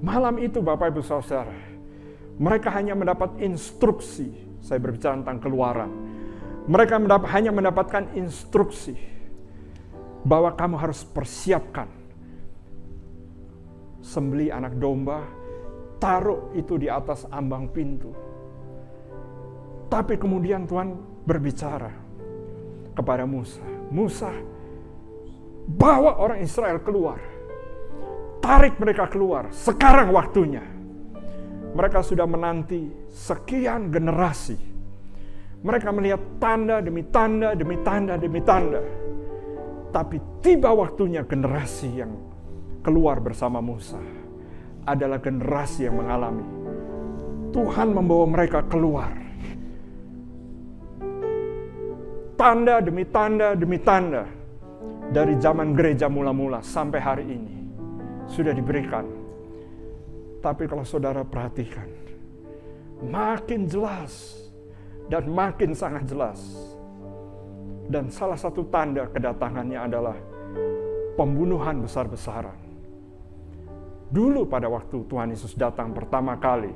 Malam itu Bapak Ibu Saudara, mereka hanya mendapat instruksi. Saya berbicara tentang Keluaran. Mereka hanya mendapatkan instruksi bahwa kamu harus persiapkan sembelih anak domba, taruh itu di atas ambang pintu. Tapi kemudian Tuhan berbicara kepada Musa. Musa, bawa orang Israel keluar. Tarik mereka keluar. Sekarang waktunya. Mereka sudah menanti sekian generasi. Mereka melihat tanda demi tanda, demi tanda, demi tanda. Tapi tiba waktunya generasi yang keluar bersama Musa adalah generasi yang mengalami Tuhan membawa mereka keluar. Tanda demi tanda demi tanda. Dari zaman gereja mula-mula sampai hari ini sudah diberikan. Tapi kalau saudara perhatikan, makin jelas dan makin sangat jelas. Dan salah satu tanda kedatangannya adalah pembunuhan besar-besaran. Dulu pada waktu Tuhan Yesus datang pertama kali,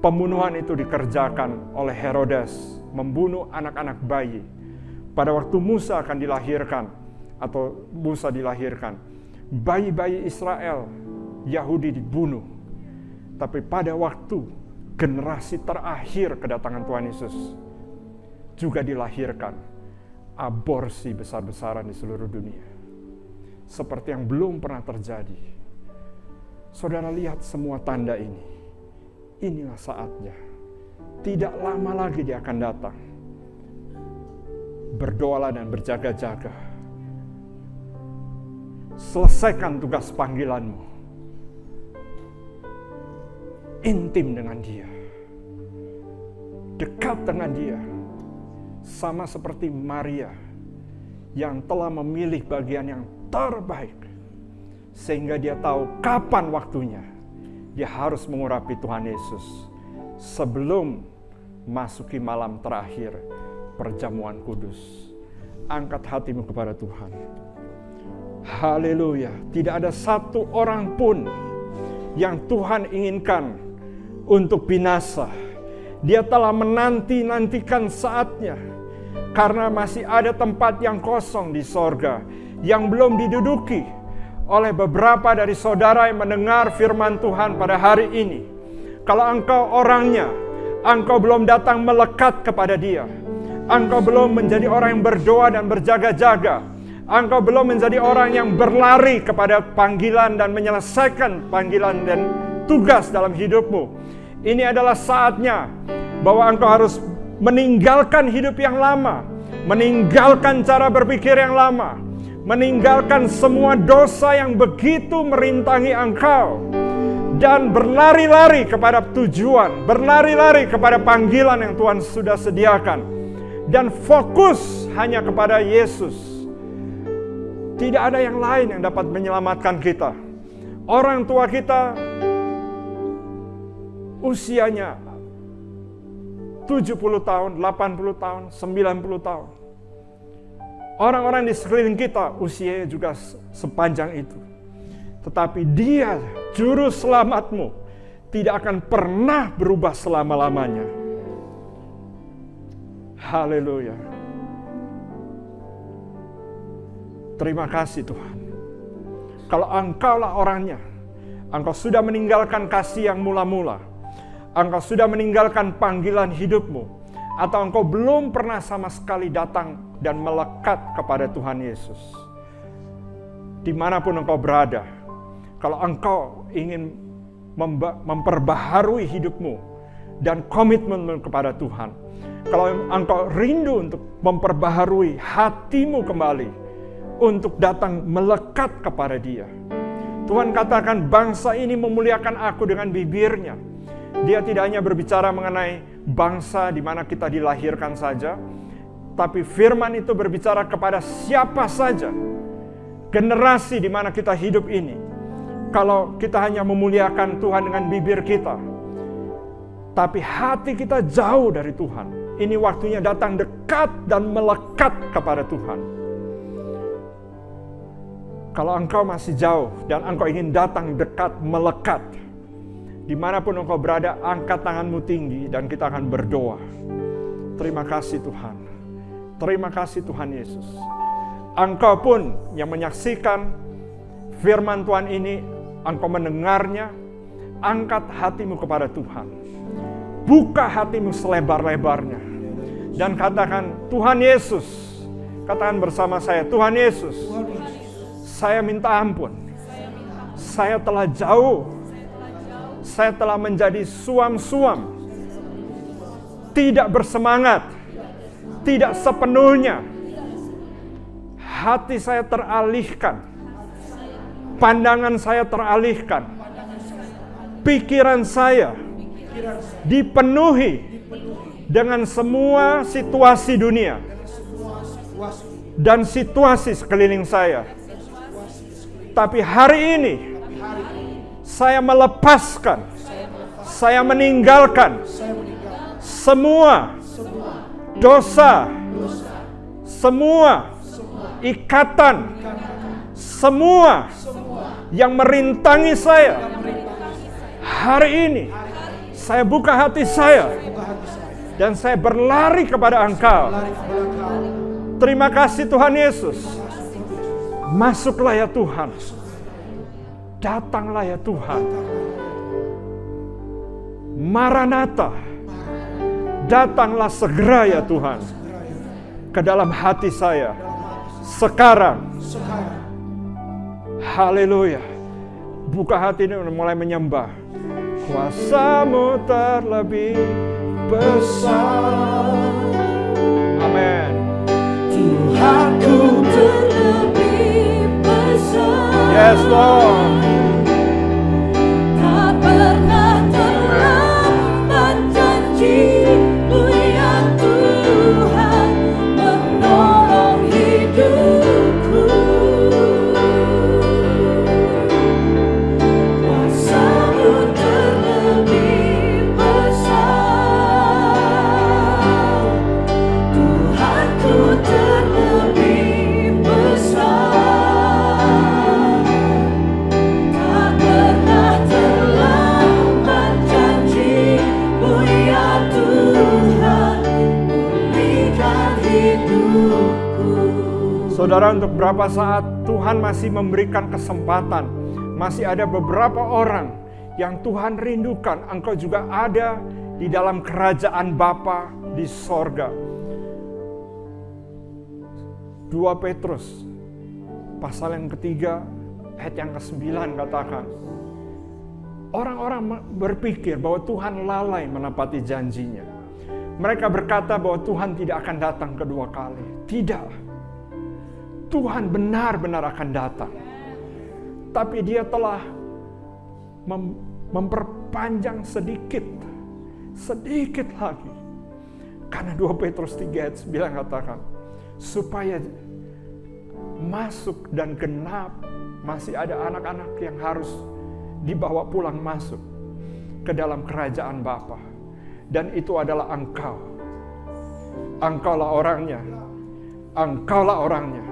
pembunuhan itu dikerjakan oleh Herodes, membunuh anak-anak bayi. Pada waktu Musa akan dilahirkan, atau Musa dilahirkan, bayi-bayi Israel, Yahudi dibunuh. Tapi pada waktu generasi terakhir kedatangan Tuhan Yesus, juga dilahirkan aborsi besar-besaran di seluruh dunia. Seperti yang belum pernah terjadi. Saudara lihat semua tanda ini. Inilah saatnya. Tidak lama lagi Dia akan datang. Berdoalah dan berjaga-jaga. Selesaikan tugas panggilanmu. Intim dengan Dia. Dekat dengan Dia. Sama seperti Maria yang telah memilih bagian yang terbaik. Sehingga dia tahu kapan waktunya. Dia harus mengurapi Tuhan Yesus. Sebelum masuki malam terakhir perjamuan kudus. Angkat hatimu kepada Tuhan. Haleluya. Tidak ada satu orang pun yang Tuhan inginkan untuk binasa. Dia telah menanti-nantikan saatnya. Karena masih ada tempat yang kosong di sorga. Yang belum diduduki oleh beberapa dari saudara yang mendengar firman Tuhan pada hari ini. Kalau engkau orangnya, engkau belum datang melekat kepada Dia. Engkau belum menjadi orang yang berdoa dan berjaga-jaga. Engkau belum menjadi orang yang berlari kepada panggilan dan menyelesaikan panggilan dan tugas dalam hidupmu. Ini adalah saatnya bahwa engkau harus meninggalkan hidup yang lama, meninggalkan cara berpikir yang lama, meninggalkan semua dosa yang begitu merintangi engkau, dan berlari-lari kepada tujuan, berlari-lari kepada panggilan yang Tuhan sudah sediakan, dan fokus hanya kepada Yesus. Tidak ada yang lain yang dapat menyelamatkan kita. Orang tua kita usianya 70 tahun, 80 tahun, 90 tahun. Orang-orang di sekeliling kita usianya juga sepanjang itu. Tetapi Dia, juru selamatmu, tidak akan pernah berubah selama-lamanya. Haleluya. Terima kasih Tuhan. Kalau Engkaulah orangnya, Engkau sudah meninggalkan kasih yang mula-mula, Engkau sudah meninggalkan panggilan hidupmu, atau Engkau belum pernah sama sekali datang dan melekat kepada Tuhan Yesus. Dimanapun Engkau berada, kalau Engkau ingin memperbaharui hidupmu dan komitmenmu kepada Tuhan, kalau Engkau rindu untuk memperbaharui hatimu kembali, untuk datang melekat kepada Dia. Tuhan katakan, bangsa ini memuliakan Aku dengan bibirnya. Dia tidak hanya berbicara mengenai bangsa di mana kita dilahirkan saja, tapi firman itu berbicara kepada siapa saja, generasi di mana kita hidup ini. Kalau kita hanya memuliakan Tuhan dengan bibir kita, tapi hati kita jauh dari Tuhan, ini waktunya datang dekat dan melekat kepada Tuhan. Kalau engkau masih jauh dan engkau ingin datang dekat, melekat, dimanapun engkau berada, angkat tanganmu tinggi dan kita akan berdoa. Terima kasih Tuhan. Terima kasih Tuhan Yesus. Engkau pun yang menyaksikan firman Tuhan ini, engkau mendengarnya, angkat hatimu kepada Tuhan. Buka hatimu selebar-lebarnya. Dan katakan, Tuhan Yesus. Katakan bersama saya, Tuhan Yesus. Saya minta ampun. Saya telah jauh. Saya telah menjadi suam-suam. Tidak bersemangat. Tidak sepenuhnya. Hati saya teralihkan. Pandangan saya teralihkan. Pikiran saya dipenuhi dengan semua situasi dunia dan situasi sekeliling saya. Tapi hari ini saya melepaskan, saya meninggalkan semua dosa, semua ikatan, semua yang merintangi saya. Hari ini saya buka hati saya dan saya berlari kepada Engkau. Terima kasih Tuhan Yesus. Masuklah ya Tuhan. Datanglah ya Tuhan. Maranatha. Datanglah segera ya Tuhan. Ke dalam hati saya. Sekarang. Haleluya. Buka hati ini mulai menyembah. Kuasa-Mu terlebih besar. Amin. Tuhanku terlebih besar. Yes, Lord. Tak pernah terlambat janji-Mu ya Tuhan menolong hidupku. Kuasa-Mu terlebih besar. Tuhanku terlebih besar. Tak pernah terlambat janji-Mu ya Tuhan pulihkan hidupku. Saudara, untuk berapa saat Tuhan masih memberikan kesempatan. Masih ada beberapa orang yang Tuhan rindukan. Engkau juga ada di dalam kerajaan Bapa di sorga. 2 Petrus pasal yang ketiga ayat yang ke-9 katakan, orang-orang berpikir bahwa Tuhan lalai menepati janjinya. Mereka berkata bahwa Tuhan tidak akan datang kedua kali. Tidak. Tuhan benar-benar akan datang. Tapi Dia telah memperpanjang sedikit lagi. Karena 2 Petrus 3 ayat 9 katakan, supaya masuk dan genap, masih ada anak-anak yang harus dibawa pulang masuk ke dalam kerajaan Bapa. Dan itu adalah engkau. Engkaulah orangnya. Engkaulah orangnya.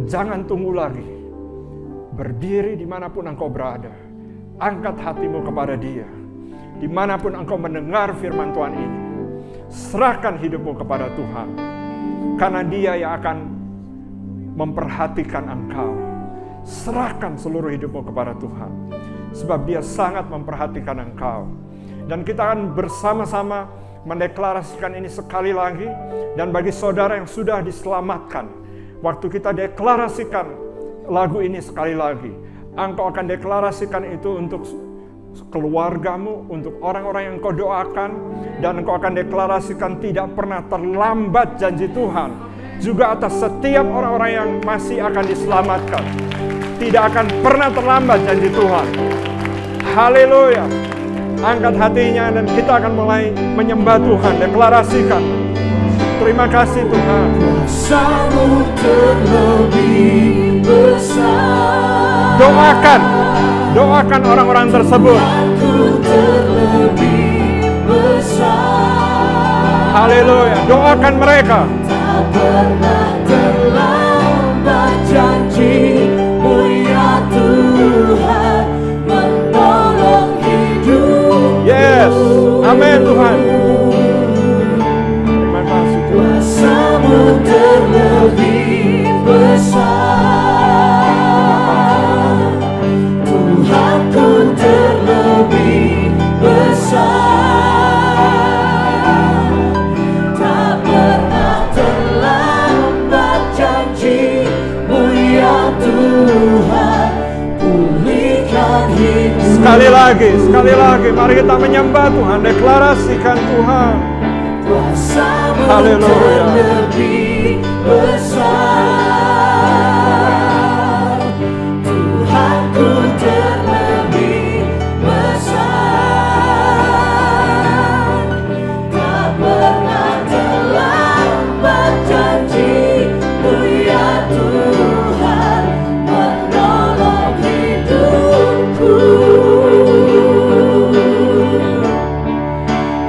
Jangan tunggu lagi. Berdiri dimanapun engkau berada. Angkat hatimu kepada Dia. Dimanapun engkau mendengar firman Tuhan ini, serahkan hidupmu kepada Tuhan. Karena Dia yang akan memperhatikan engkau. Serahkan seluruh hidupmu kepada Tuhan. Sebab Dia sangat memperhatikan engkau. Dan kita akan bersama-sama mendeklarasikan ini sekali lagi. Dan bagi saudara yang sudah diselamatkan, waktu kita deklarasikan lagu ini sekali lagi, engkau akan deklarasikan itu untuk keluargamu, untuk orang-orang yang kau doakan, dan engkau akan deklarasikan tidak pernah terlambat janji Tuhan juga atas setiap orang-orang yang masih akan diselamatkan. Tidak akan pernah terlambat janji Tuhan. Haleluya. Angkat hatinya dan kita akan mulai menyembah Tuhan. Deklarasikan. Terima kasih Tuhan. Kuasamu terlebih besar. Doakan orang-orang tersebut. Aku terlebih besar. Haleluya. Doakan mereka. Tak pernah terlambat janji-Mu ya Tuhan, menolong hidup. Yes. Amin Tuhan. Terima kasih Tuhan. Kuasamu terlebih besar. Tuhanku terlebih besar. Tak pernah terlambat janji-Mu ya Tuhan, pulihkan hidup. Sekali lagi, mari kita menyembah Tuhan, deklarasikan Tuhan. Kuasamu Haleluya. terlebih besar. Tuhanku terlebih besar. Tak pernah terlambat janji-Mu ya Tuhan, menolong hidupku.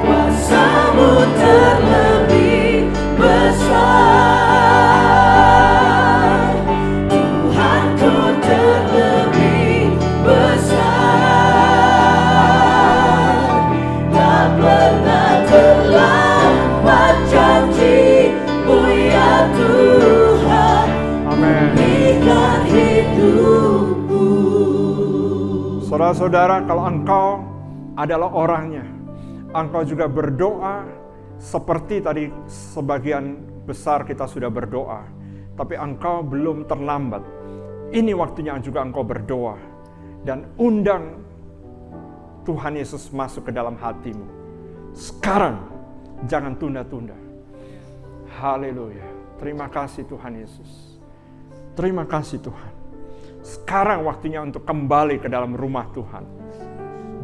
Kuasamu terlebih besar. Tuhanku terlebih besar. Tak pernah terlambat janji-Mu ya Tuhan, Amin. pulihkan hidupku. Saudara-saudara, kalau engkau adalah orangnya, engkau juga berdoa seperti tadi sebagian besar kita sudah berdoa. Tapi engkau belum terlambat. Ini waktunya juga engkau berdoa. Dan undang Tuhan Yesus masuk ke dalam hatimu. Sekarang, jangan tunda-tunda. Haleluya. Terima kasih Tuhan Yesus. Terima kasih Tuhan. Sekarang waktunya untuk kembali ke dalam rumah Tuhan.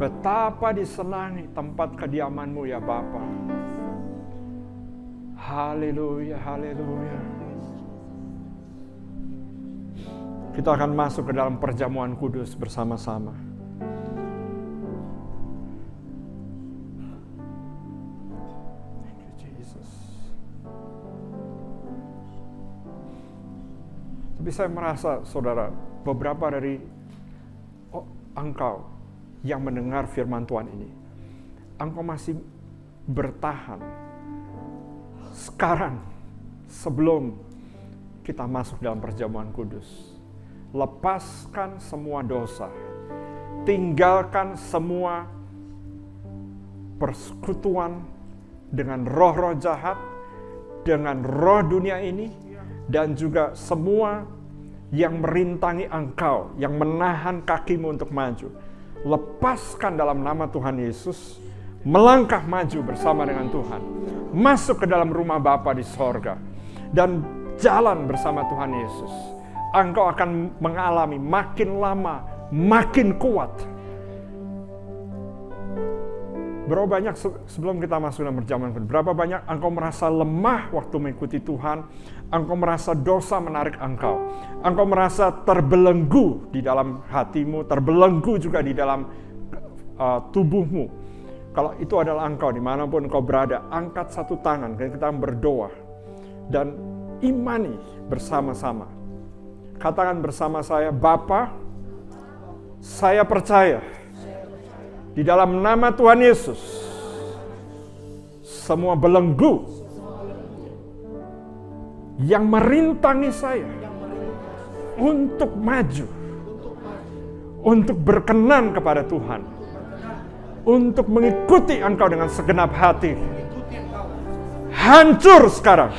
Betapa disenangi tempat kediaman-Mu ya Bapa. Haleluya, haleluya. Kita akan masuk ke dalam perjamuan kudus bersama-sama. Thank you, Jesus. Tapi saya merasa, saudara, beberapa dari engkau yang mendengar firman Tuhan ini, engkau masih bertahan. Sekarang, sebelum kita masuk dalam perjamuan kudus, lepaskan semua dosa, tinggalkan semua persekutuan dengan roh-roh jahat, dengan roh dunia ini, dan juga semua yang merintangi engkau, yang menahan kakimu untuk maju. Lepaskan dalam nama Tuhan Yesus, melangkah maju bersama dengan Tuhan, masuk ke dalam rumah Bapa di sorga, dan jalan bersama Tuhan Yesus. Engkau akan mengalami makin lama makin kuat. Berapa banyak sebelum kita masuk dalam perjamuan, berapa banyak engkau merasa lemah waktu mengikuti Tuhan, engkau merasa dosa menarik engkau merasa terbelenggu di dalam hatimu, terbelenggu juga di dalam tubuhmu. Kalau itu adalah engkau, dimanapun engkau berada, angkat satu tangan, dan kita berdoa, dan imani bersama-sama. Katakan bersama saya, Bapa, saya percaya, di dalam nama Tuhan Yesus, semua belenggu yang merintangi saya untuk maju, untuk berkenan kepada Tuhan, untuk mengikuti Engkau dengan segenap hati, hancur sekarang.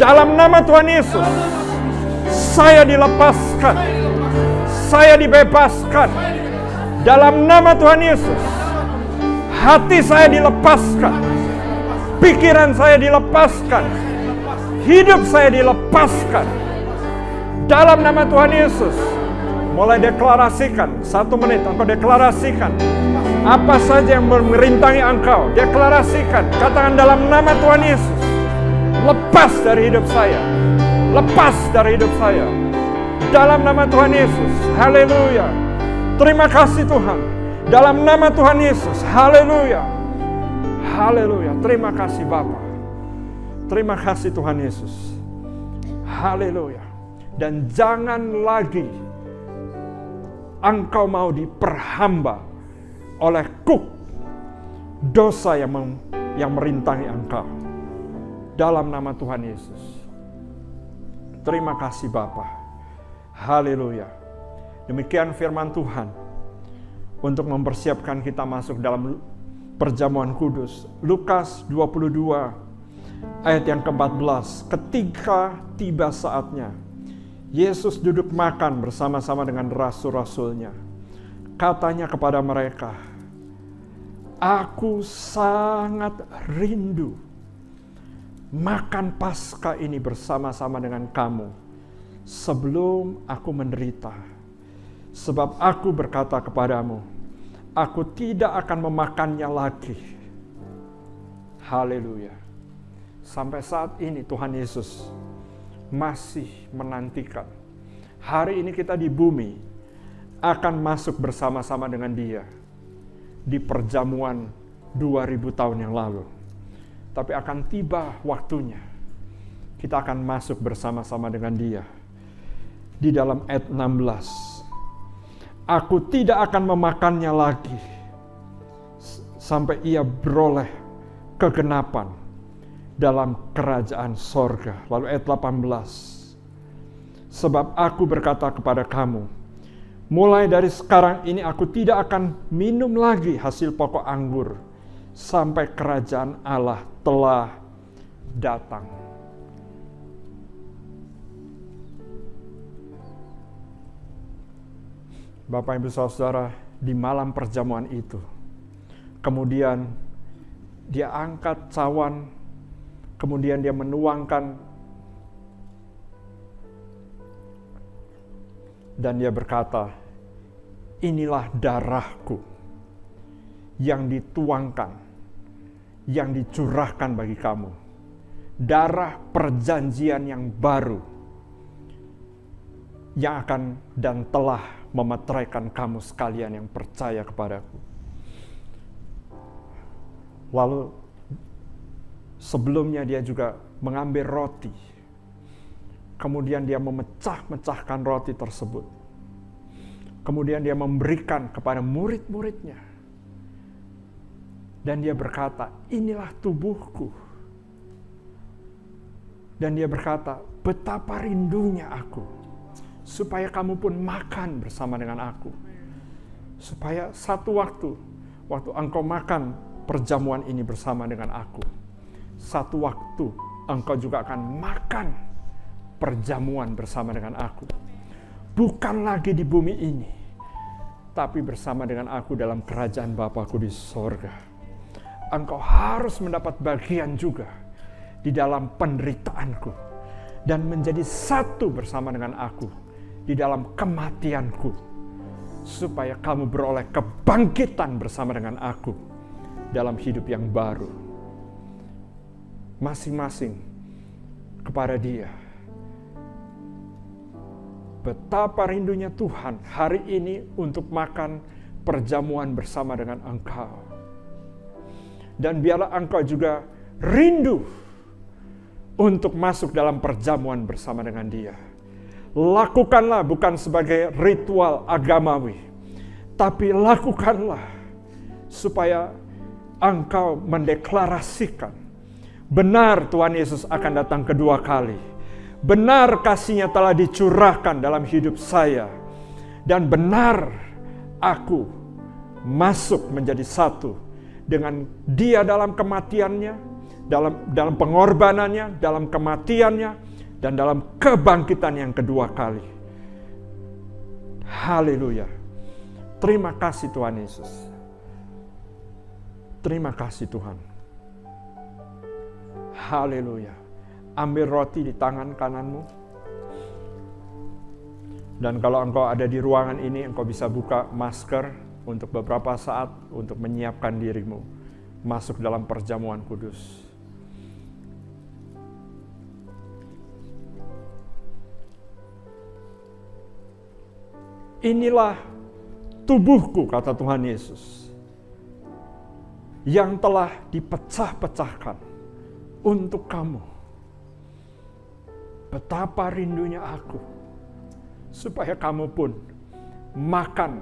Dalam nama Tuhan Yesus, saya dilepaskan, saya dibebaskan. Dalam nama Tuhan Yesus, hati saya dilepaskan, pikiran saya dilepaskan, hidup saya dilepaskan. Dalam nama Tuhan Yesus, mulai deklarasikan, 1 menit engkau deklarasikan apa saja yang merintangi engkau. Deklarasikan, katakan dalam nama Tuhan Yesus, lepas dari hidup saya, lepas dari hidup saya. Dalam nama Tuhan Yesus, haleluya. Terima kasih Tuhan. Dalam nama Tuhan Yesus. Haleluya. Haleluya. Terima kasih Bapa. Terima kasih Tuhan Yesus. Haleluya. Dan jangan lagi engkau mau diperhamba oleh kuk dosa yang merintangi engkau. Dalam nama Tuhan Yesus. Terima kasih Bapa. Haleluya. Demikian firman Tuhan untuk mempersiapkan kita masuk dalam perjamuan kudus. Lukas 22 ayat yang ke-14. Ketika tiba saatnya, Yesus duduk makan bersama-sama dengan rasul-rasulnya. Katanya kepada mereka, "Aku sangat rindu makan Paskah ini bersama-sama dengan kamu sebelum aku menderita. Sebab aku berkata kepadamu, aku tidak akan memakannya lagi." Haleluya. Sampai saat ini Tuhan Yesus masih menantikan. Hari ini kita di bumi akan masuk bersama-sama dengan Dia di perjamuan 2000 tahun yang lalu. Tapi akan tiba waktunya kita akan masuk bersama-sama dengan Dia. Di dalam ayat 16. Aku tidak akan memakannya lagi sampai ia beroleh kegenapan dalam kerajaan sorga. Lalu ayat 18. Sebab aku berkata kepada kamu, mulai dari sekarang ini aku tidak akan minum lagi hasil pokok anggur sampai kerajaan Allah telah datang. Bapak Ibu Saudara, di malam perjamuan itu, kemudian dia angkat cawan, kemudian dia menuangkan, dan dia berkata, inilah darahku yang dituangkan, yang dicurahkan bagi kamu. Darah perjanjian yang baru, yang akan dan telah memeteraikan kamu sekalian yang percaya kepadaku. Lalu sebelumnya dia juga mengambil roti. Kemudian dia memecah-mecahkan roti tersebut. Kemudian dia memberikan kepada murid-muridnya. Dan dia berkata, inilah tubuhku. Dan dia berkata, betapa rindunya aku supaya kamu pun makan bersama dengan aku. Supaya satu waktu engkau makan perjamuan ini bersama dengan aku, satu waktu engkau juga akan makan perjamuan bersama dengan aku. Bukan lagi di bumi ini, tapi bersama dengan aku dalam kerajaan Bapa-Ku di sorga. Engkau harus mendapat bagian juga di dalam penderitaanku dan menjadi satu bersama dengan aku di dalam kematianku, supaya kamu beroleh kebangkitan bersama dengan aku dalam hidup yang baru. Masing-masing kepada Dia. Betapa rindunya Tuhan hari ini untuk makan perjamuan bersama dengan Engkau. Dan biarlah Engkau juga rindu untuk masuk dalam perjamuan bersama dengan Dia. Lakukanlah bukan sebagai ritual agamawi, tapi lakukanlah supaya engkau mendeklarasikan benar Tuhan Yesus akan datang kedua kali. Benar kasih-Nya telah dicurahkan dalam hidup saya. Dan benar aku masuk menjadi satu dengan Dia dalam kematiannya, dalam pengorbanannya, dalam kematiannya, dan dalam kebangkitan yang kedua kali. Haleluya. Terima kasih Tuhan Yesus. Terima kasih Tuhan. Haleluya. Ambil roti di tangan kananmu. Dan kalau engkau ada di ruangan ini, engkau bisa buka masker untuk beberapa saat untuk menyiapkan dirimu masuk dalam perjamuan kudus. Inilah tubuhku, kata Tuhan Yesus, yang telah dipecah-pecahkan untuk kamu. Betapa rindunya aku, supaya kamu pun makan,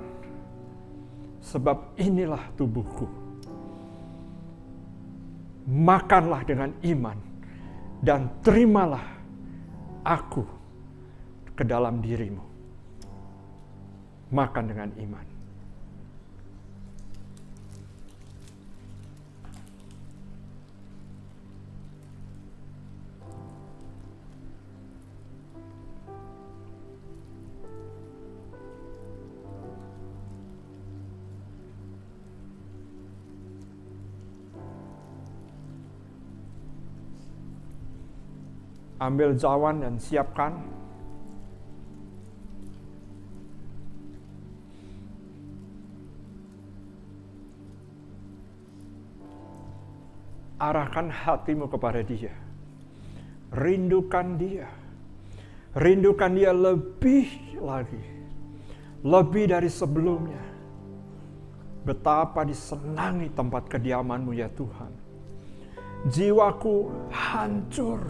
sebab inilah tubuhku. Makanlah dengan iman, dan terimalah aku ke dalam dirimu. Makan dengan iman. Ambil cawan dan siapkan. Arahkan hatimu kepada Dia. Rindukan Dia. Rindukan Dia lebih lagi. Lebih dari sebelumnya. Betapa disenangi tempat kediaman-Mu ya Tuhan. Jiwaku hancur.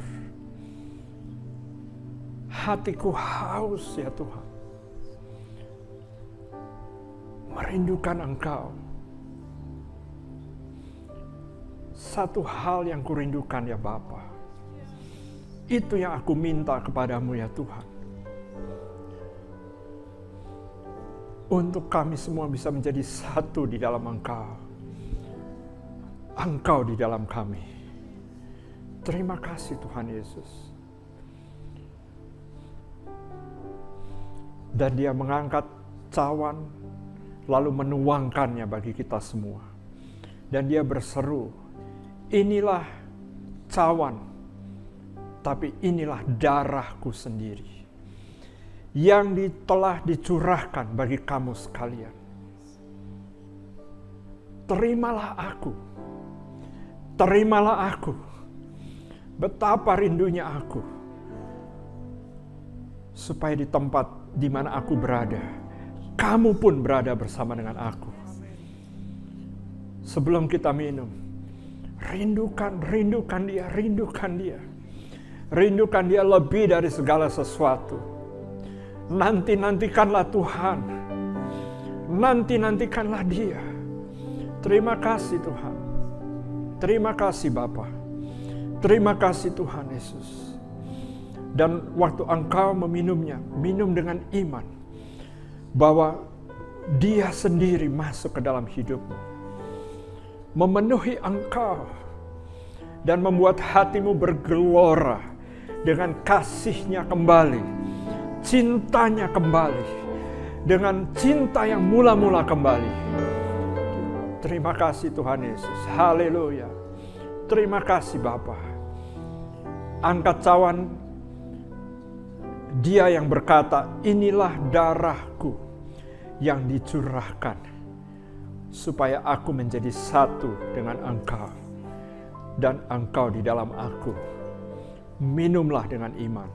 Hatiku haus ya Tuhan. Merindukan Engkau. Satu hal yang kurindukan ya Bapa. Itu yang aku minta kepadamu ya Tuhan. Untuk kami semua bisa menjadi satu di dalam Engkau. Engkau di dalam kami. Terima kasih Tuhan Yesus. Dan Dia mengangkat cawan, lalu menuangkannya bagi kita semua. Dan Dia berseru, inilah cawan, tapi inilah darahku sendiri, yang telah dicurahkan bagi kamu sekalian. Terimalah aku. Terimalah aku. Betapa rindunya aku. Supaya di tempat di mana aku berada, kamu pun berada bersama dengan aku. Sebelum kita minum, rindukan Dia, rindukan Dia. Rindukan Dia lebih dari segala sesuatu. Nanti-nantikanlah Tuhan. Nanti-nantikanlah Dia. Terima kasih Tuhan. Terima kasih Bapa. Terima kasih Tuhan Yesus. Dan waktu engkau meminumnya, minum dengan iman. Bahwa Dia sendiri masuk ke dalam hidupmu. Memenuhi engkau. Dan membuat hatimu bergelora. Dengan kasih-Nya kembali. Cintanya kembali. Dengan cinta yang mula-mula kembali. Terima kasih Tuhan Yesus. Haleluya. Terima kasih Bapa. Angkat cawan. Dia yang berkata, inilah darahku yang dicurahkan supaya aku menjadi satu dengan Engkau dan Engkau di dalam aku. Minumlah dengan iman.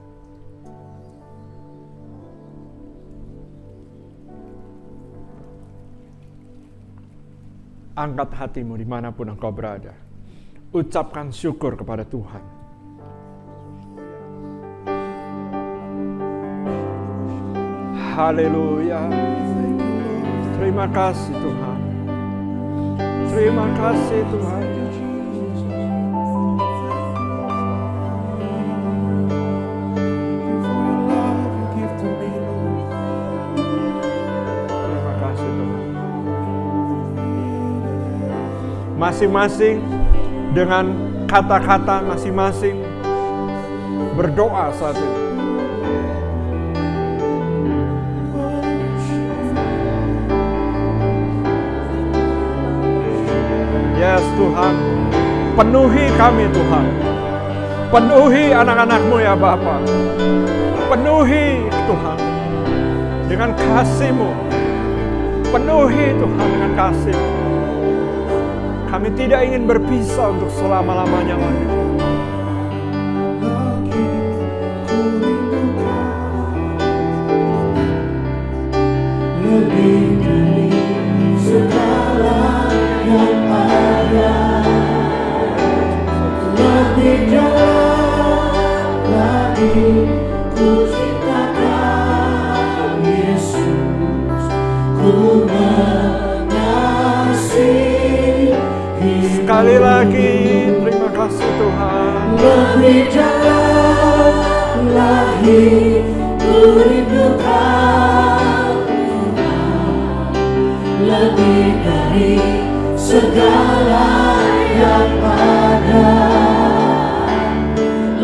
Angkat hatimu dimanapun engkau berada. Ucapkan syukur kepada Tuhan. Haleluya. Terima kasih Tuhan. Terima kasih Tuhan. Terima kasih Tuhan. Masing-masing dengan kata-kata masing-masing berdoa saat ini. Yes Tuhan, penuhi kami Tuhan. Penuhi anak-anak-Mu ya Bapa. Penuhi Tuhan dengan kasih-Mu. Penuhi Tuhan dengan kasih-Mu. Kami tidak ingin berpisah untuk selama-lamanya lagi. Lebih dari segala yang ada, lebih dalam lagi ku cintakan Yesus, ku mengasihi. Sekali lagi, terima kasih Tuhan. Lebih dalam lagi ku rindukan Tuhan, lebih dari segala yang ada,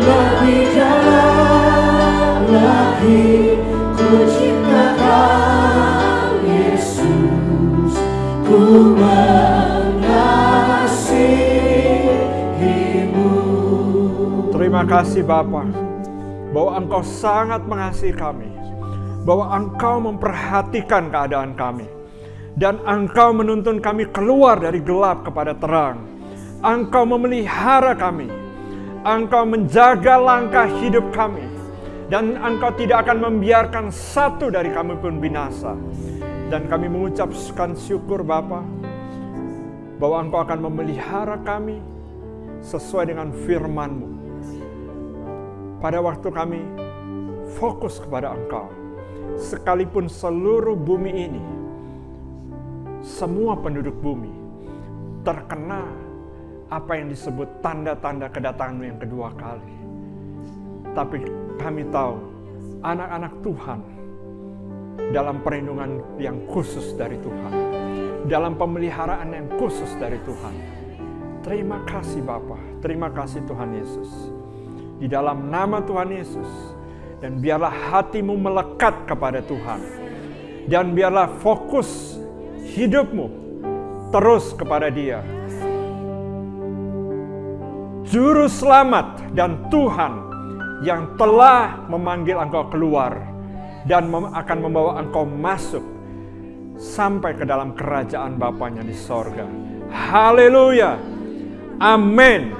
lebih dalam lagi ku cintakan Yesus, ku mengasihi-Mu. Terima kasih Bapa, bahwa Engkau sangat mengasihi kami, bahwa Engkau memperhatikan keadaan kami, dan Engkau menuntun kami keluar dari gelap kepada terang. Engkau memelihara kami, Engkau menjaga langkah hidup kami, dan Engkau tidak akan membiarkan satu dari kami pun binasa. Dan kami mengucapkan syukur Bapa, bahwa Engkau akan memelihara kami sesuai dengan firman-Mu. Pada waktu kami fokus kepada Engkau, sekalipun seluruh bumi ini, semua penduduk bumi terkena apa yang disebut tanda-tanda kedatangan-Mu yang kedua kali. Tapi kami tahu, anak-anak Tuhan dalam perlindungan yang khusus dari Tuhan, dalam pemeliharaan yang khusus dari Tuhan. Terima kasih Bapa, terima kasih Tuhan Yesus. Di dalam nama Tuhan Yesus, dan biarlah hatimu melekat kepada Tuhan, dan biarlah fokus hidupmu terus kepada Dia, Juru Selamat dan Tuhan yang telah memanggil engkau keluar dan akan membawa engkau masuk sampai ke dalam kerajaan Bapanya di sorga. Haleluya. Amin.